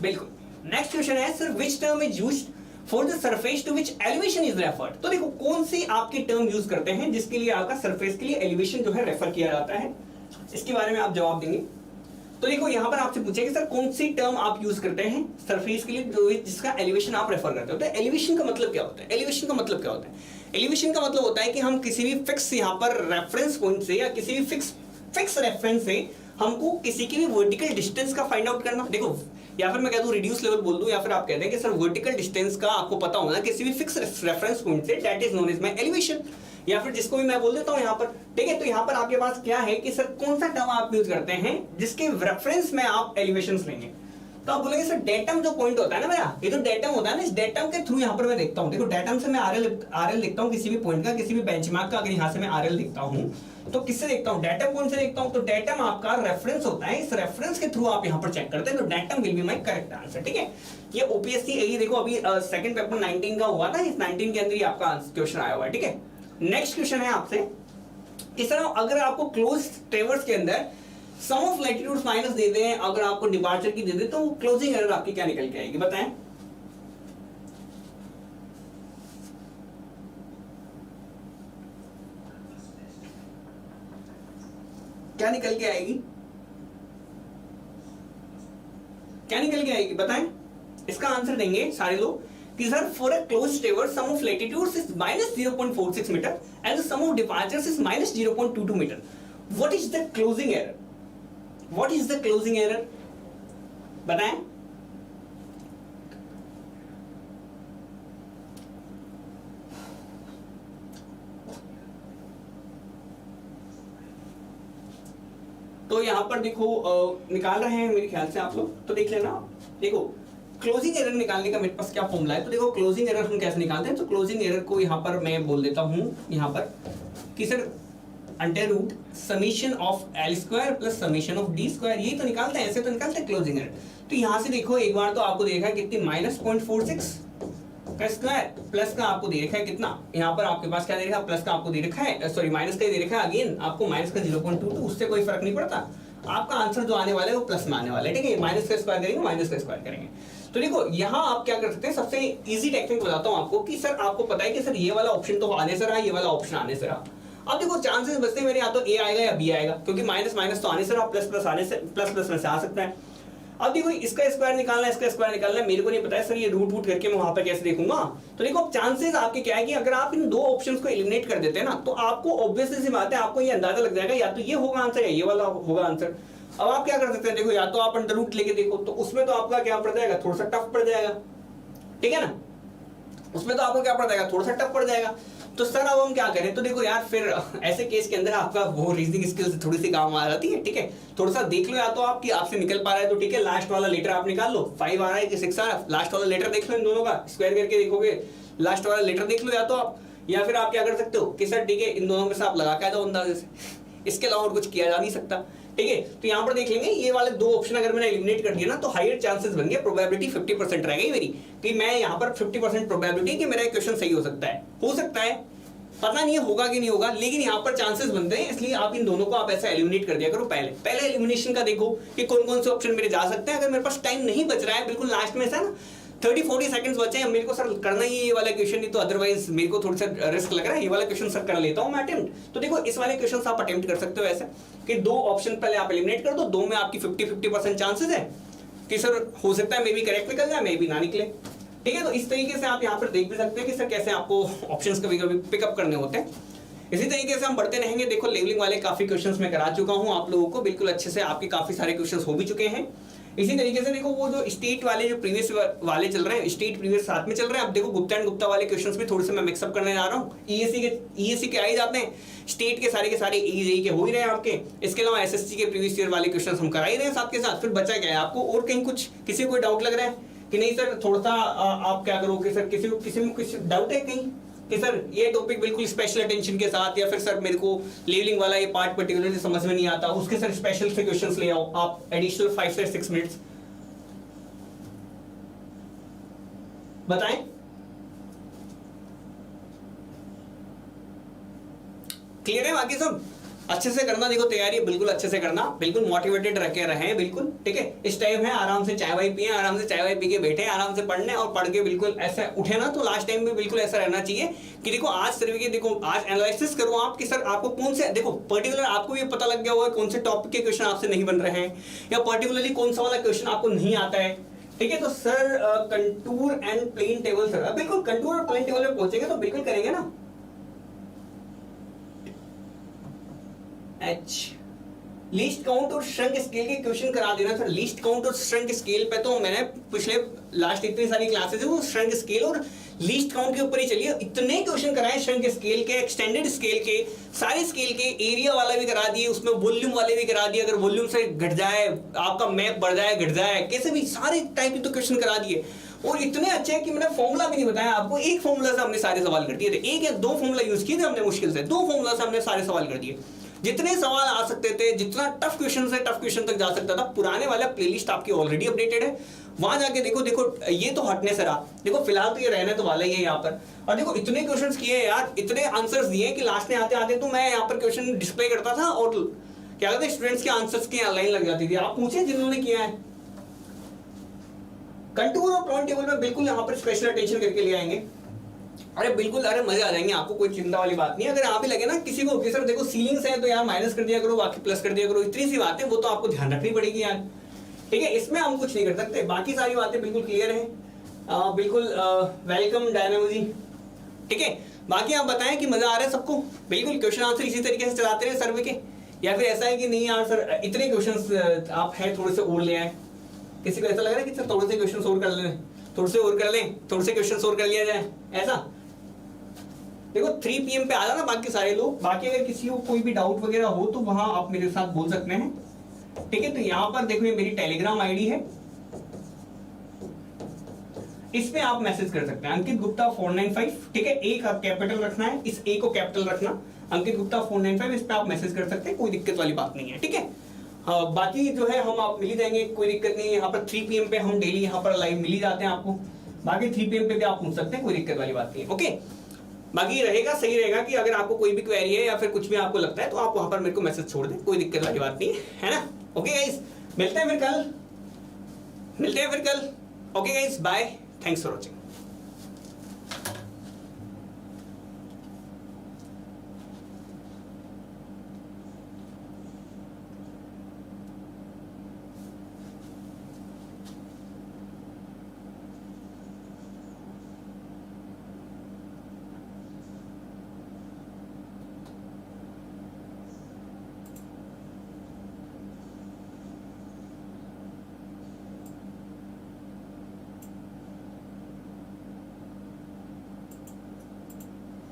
बिल्कुल। नेक्स्ट क्वेश्चन है sir which term is used for the surface to which elevation is referred. तो देखो कौन सी आपकी टर्म यूज करते हैं जिसके लिए आपका सरफेस के लिए एलिवेशन जो है रेफर किया जाता है, इसके बारे में आप जवाब देंगे। तो देखो यहां पर आपसे पूछे कि सर कौन सी टर्म आप यूज करते हैं सरफेस के लिए जिसका एलिवेशन आप रेफर करते हो। तो एलिवेशन का मतलब क्या होता है, एलिवेशन का मतलब क्या होता है, एलिवेशन का मतलब होता है कि हम किसी भी फिक्स यहां पर रेफरेंस पॉइंट से या किसी भी फिक्स रेफरेंस से हमको किसी की भी वर्टिकल डिस्टेंस का फाइंड आउट करना। देखो या फिर मैं कह दूं रिड्यूस लेवल बोल दूं, या फिर आप कहते हैं कि सर वर्टिकल डिस्टेंस का आपको पता होना किसी भी फिक्स रेफरेंस पॉइंट से, that is known as my elevation, या फिर जिसको भी मैं बोल देता हूं यहां पर, ठीक है। तो यहां पर आपके पास क्या है कि सर कौन सा टर्म आप यूज करते हैं जिसके रेफरेंस में आप एलिवेशंस लेंगे। तो आप बोलेंगे सर डेटम जो पॉइंट होता है ना मेरा, ये जो डेटम होता है ना, इस डेटम के थ्रू यहां पर मैं देखता हूं। देखो डेटम से मैं आरएल लिखता हूं किसी भी पॉइंट का, किसी भी बेंचमार्क का, अगर यहां से मैं आरएल लिखता हूं तो किससे देखता हूं, डेटम पॉइंट से देखता हूं। तो डेटम आपका रेफरेंस होता है, इस रेफरेंस के थ्रू आप यहां पर चेक करते हैं, तो datum will be my correct answer, ठीक है। ये ओपीएससी यही देखो अभी सेकंड पेपर 19 का हुआ था, इस 19 के अंदर ही आपका क्वेश्चन आया हुआ है, ठीक है। नेक्स्ट क्वेश्चन है आपसे इस तरह, अगर आपको क्लोज ट्रेवर्स के अंदर सम ऑफ लैटिट्यूड्स माइनस दे दें, अगर आपको डिपार्चर की दे दे, तो क्लोजिंग एरर आपकी क्या निकल के आएगी, बताएं। क्या निकल के आएगी, क्या निकल के आएगी बताएं। इसका आंसर देंगे सारे लोग कि sir for a close traverse sum of latitudes is -0.46 metre and the sum of departures is -0.22 metre. What is the closing error, what is the closing error बताएं। तो यहां पर देखो निकाल रहे हैं मेरे ख्याल से आप लोग, तो देख लेना। देखो क्लोजिंग एरर निकालने का मेरे पास क्या फॉर्मूला है, तो देखो क्लोजिंग एरर हम कैसे निकालते हैं। तो क्लोजिंग एरर को यहां पर मैं बोल देता हूं यहां पर कि sir under root summation of L square plus summation of D square, यही तो निकालते हैं, ऐसे तो निकालते हैं क्लोजिंग एरर। तो यहां से देखो एक बार तो आपको देखा है कितनी -0.46 का स्क्वायर प्लस का आपको दे रखा है कितना, यहाँ पर आपके पास क्या दे रखा है, प्लस का आपको दे रखा है, सॉरी माइनस का दे रखा है, अगेन आपको माइनस का 0.22, उससे कोई फर्क नहीं पड़ता, आपका आंसर जो आने वाला है वो प्लस में आने वाला है, ठीक है। माइनस का स्क्वायर करेंगे, माइनस का स्क्वायर करेंगे। तो देखो यहाँ आप क्या कर सकते हैं, सबसे इजी टेक्निक बताता हूँ आपको कि सर आपको पता है कि सर ये वाला ऑप्शन तो आने से रहा, ये वाला ऑप्शन आने से रहा। अब देखो चांसेस बचते हैं मेरे, या तो ए आएगा या बी आएगा, क्योंकि माइनस माइनस तो आने से रहा, प्लस प्लस आने से प्लस में से आ सकता है। अब देखो इसका स्क्वायर निकालना है, इसका स्क्वायर निकालना है, मेरे को नहीं पता है सर ये रूट वूट करके मैं वहां पर कैसे देखूंगा। तो देखो चांसेस आपके क्या है कि अगर आप इन दो ऑप्शंस को एलिमिनेट कर देते हैं ना, तो आपको ऑब्वियसली सी बात है, आपको ये अंदाजा लग जाएगा या तो ये होगा आंसर या ये वाला होगा आंसर। अब आप क्या कर सकते हैं, देखो या तो आप अंडर रूट लेके देखो, तो उसमें तो आपका क्या पड़ जाएगा, थोड़ा सा टफ पड़ जाएगा, ठीक है ना, उसमें तो आपको क्या पड़ जाएगा, थोड़ा सा टफ पड़ जाएगा। तो सर अब हम क्या करें, तो देखो यार फिर ऐसे केस के अंदर आपका वो रीजनिंग स्किल्स थोड़ी सी काम आ जाती है, ठीक है। थोड़ा सा देख लो, या तो आपकी आपसे निकल पा रहा है तो ठीक है, लास्ट वाला लेटर आप निकाल लो, 5 आ रहा है कि 6 आ रहा है, लास्ट वाला लेटर देख लो, इन दोनों का स्क्वायर करके देखोगे, लास्ट वाला लेटर देख लो या तो आप, या फिर आप क्या कर सकते हो कि सर ठीक है इन दोनों में से आप लगा के आ जाओ अंदाजे से, इसके अलावा और कुछ किया जा नहीं सकता। ठीक है, तो यहाँ पर देख लेंगे ये वाले दो ऑप्शन अगर मैंने एलिमिनेट कर दिया ना, तो हायर चांसेस बन गया, प्रोबेबिलिटी 50% रह गई मेरी, कि मैं यहाँ पर 50% प्रोबेबिलिटी कि मेरा क्वेश्चन सही हो सकता है, पता नहीं होगा कि नहीं होगा, लेकिन यहाँ पर चांसेस बनते हैं, इसलिए आप इन दोनों को आप ऐसा एलिमिनेट कर दिया करो। पहले एलिमिनेशन का देखो कि कौन कौन से ऑप्शन मेरे जा सकते हैं। अगर मेरे पास टाइम नहीं बच रहा है, बिल्कुल लास्ट में से ना 30-40 सेकंड्स बचे हैं, मेरे को सर करना ही ये वाला क्वेश्चन, नहीं तो अदरवाइज मेरे को थोड़ा सा रिस्क लग रहा है, ये वाला क्वेश्चन सर कर लेता हूं मैं अटेम्प्ट। तो देखो इस वाले क्वेश्चन आप अटेम्प्ट कर सकते हो ऐसे कि दो ऑप्शन पहले आप एलिमिनेट कर दो, दो में आपकी 50-50% चांसेस है कि सर हो सकता है मे बी करेक्ट निकल जाए, मे बी ना निकले। ठीक है, तो इस तरीके से आप यहाँ पर देख भी सकते हैं कि सर कैसे आपको ऑप्शंस कभी कभी पिकअप करने होते हैं। इसी तरीके से हम बढ़ते रहेंगे। देखो लेवलिंग वाले काफी क्वेश्चंस मैं करा चुका हूं आप लोगों को, बिल्कुल अच्छे से आपके काफी सारे क्वेश्चंस हो भी चुके हैं। इसी तरीके से देखो वो जो स्टेट वाले जो प्रीवियस वाले चल रहे हैं, स्टेट प्रीवियस साथ में चल रहे हैं। अब देखो गुप्ता एंड गुप्ता वाले क्वेश्चंस भी थोड़े से मैं मिक्सअप करने जा रहा हूँ। ईएससी के आ ही जाते हैं, स्टेट के सारे एजेई के हो ही रहे हैं आपके। इसके अलावा एसएससी के प्रीवियस ईयर वाले क्वेश्चंस हम करा ही रहे हैं साथ के साथ। फिर बचा क्या है आपको, और कहीं कुछ किसी को कोई डाउट लग रहा है कि नहीं सर थोड़ा सा आप क्या करोगे सर, किसी में कुछ डाउट है कहीं कि सर ये टॉपिक बिल्कुल स्पेशल अटेंशन के साथ, या फिर सर मेरे को लेवलिंग वाला ये पार्ट पर्टिकुलरली समझ में नहीं आता, उसके सर स्पेशल से क्वेश्चंस ले आओ आप एडिशनल 5 से 6 मिनट्स बताएं। क्लियर है बाकी सब? अच्छे से करना, देखो तैयारी बिल्कुल अच्छे से करना, बिल्कुल मोटिवेटेड रह के रहें बिल्कुल। ठीक है, इस टाइम है आराम से चाय वाय पिए, आराम से चाय वाय पी के बैठे, आराम से पढ़ने और पढ़ के बिल्कुल ऐसा उठे ना, तो लास्ट टाइम भी बिल्कुल ऐसा रहना चाहिए कि देखो आज सर्वे के, देखो आज एनालिसिस करो आप कि सर आपको कौन से, देखो पर्टिकुलर आपको ये पता लग गया होगा कौन से टॉपिक के क्वेश्चन आपसे नहीं बन रहे हैं, या पर्टिकुलरली कौन सा वाला क्वेश्चन आपको नहीं आता है। ठीक है, तो sir contour and plane table sir बिल्कुल कंटूर और प्लेन टेबल में पहुंचेंगे तो बिल्कुल करेंगे ना। लीस्ट काउंट और श्रंक स्केल के क्वेश्चन करा देना सर। लीस्ट काउंट और श्रंक स्केल पे तो मैंने पिछले लास्ट इतनी सारी क्लासेस है वो श्रंक स्केल और लीस्ट काउंट के ऊपर ही चलिए, इतने क्वेश्चन कराए श्रंक स्केल के, एक्सटेंडेड स्केल के, सारे स्केल के, एरिया वाला भी करा दिए, उसमें वॉल्यूम वाले भी करा दिए, अगर वॉल्यूम से घट जाए आपका मैप बढ़ जाए घट जाए कैसे भी, सारे टाइप के तो क्वेश्चन करा दिए। और इतने अच्छे हैं कि मैंने फॉर्मूला भी नहीं बताया आपको, एक फॉर्मूला से हमने सारे सवाल कर दिए थे, एक या दो फॉर्मूला यूज किए थे हमने, मुश्किल से 2 फॉर्मूला से हमने सारे सवाल कर दिए। जितने सवाल आ सकते थे, जितना टफ क्वेश्चन से टफ क्वेश्चन तक जा सकता था, पुराने वाला प्लेलिस्ट आपकी ऑलरेडी अपडेटेड है, वहां जाके देखो। देखो ये तो हटने से रहा, देखो फिलहाल तो ये रहने तो वाला ही है यहाँ पर। और देखो इतने क्वेश्चंस किए यार, इतने आंसर्स दिए कि लास्ट में आते आते तो मैं यहाँ पर क्वेश्चन डिस्प्ले करता था और क्या कहते हैं स्टूडेंट्स के आंसर्स की लाइन लग जाती थी। आप पूछे जिन्होंने किया है, कंटूर और प्लॉट टेबल में बिल्कुल यहाँ पर स्पेशल अटेंशन करके ले आएंगे। अरे बिल्कुल, अरे मजे आ जाएंगे आपको, कोई चिंता वाली बात नहीं है। अगर यहाँ भी लगे ना किसी को कि सर देखो सीलिंग्स है तो यार माइनस कर दिया करो, बाकी प्लस कर दिया करो, इतनी सी बातें वो तो आपको ध्यान रखनी पड़ेगी यार। ठीक है, इसमें हम कुछ नहीं कर सकते, बाकी सारी बातें बिल्कुल क्लियर है। बिल्कुल वेलकम डायनामो जी। ठीक है, बाकी आप बताएं कि मजा आ रहा है सबको? बिल्कुल क्वेश्चन आंसर इसी तरीके से चलाते रहे सर्वे के, या फिर ऐसा है कि नहीं यार सर इतने क्वेश्चन आप हैं थोड़े से और ले आए, किसी को ऐसा लग रहा है कि सर थोड़े से क्वेश्चन और कर लें, थोड़े से और कर लें, थोड़े से क्वेश्चन और कर लिया जाए, ऐसा? देखो 3 PM पे आ जाना बाकी सारे लोग। बाकी अगर किसी को कोई भी डाउट वगैरह हो तो वहां आप मेरे साथ बोल सकते हैं। ठीक है, तो यहाँ पर देखो ये मेरी टेलीग्राम आईडी है, इस पे आप मैसेज कर सकते हैं, अंकित गुप्ता 495। ठीक है, एक कैपिटल रखना है, इस ए को कैपिटल रखना, अंकित गुप्ता 495, इस पे आप मैसेज कर सकते हैं, कोई दिक्कत वाली बात नहीं है। ठीक है, हाँ बाकी जो है हम आप मिल ही जाएंगे, कोई दिक्कत नहीं है। यहाँ पर 3 PM पे हम डेली यहाँ पर लाइव मिल ही जाते हैं आपको, बाकी 3 PM पे भी आप पूछ सकते हैं, कोई दिक्कत वाली बात नहीं है। ओके, बाकी रहेगा सही रहेगा कि अगर आपको कोई भी क्वेरी है या फिर कुछ भी आपको लगता है तो आप वहां पर मेरे को मैसेज छोड़ दें, कोई दिक्कत वाली बात नहीं है ना। ओके गाइस, मिलते हैं फिर कल। Okay guys, bye, thanks for watching.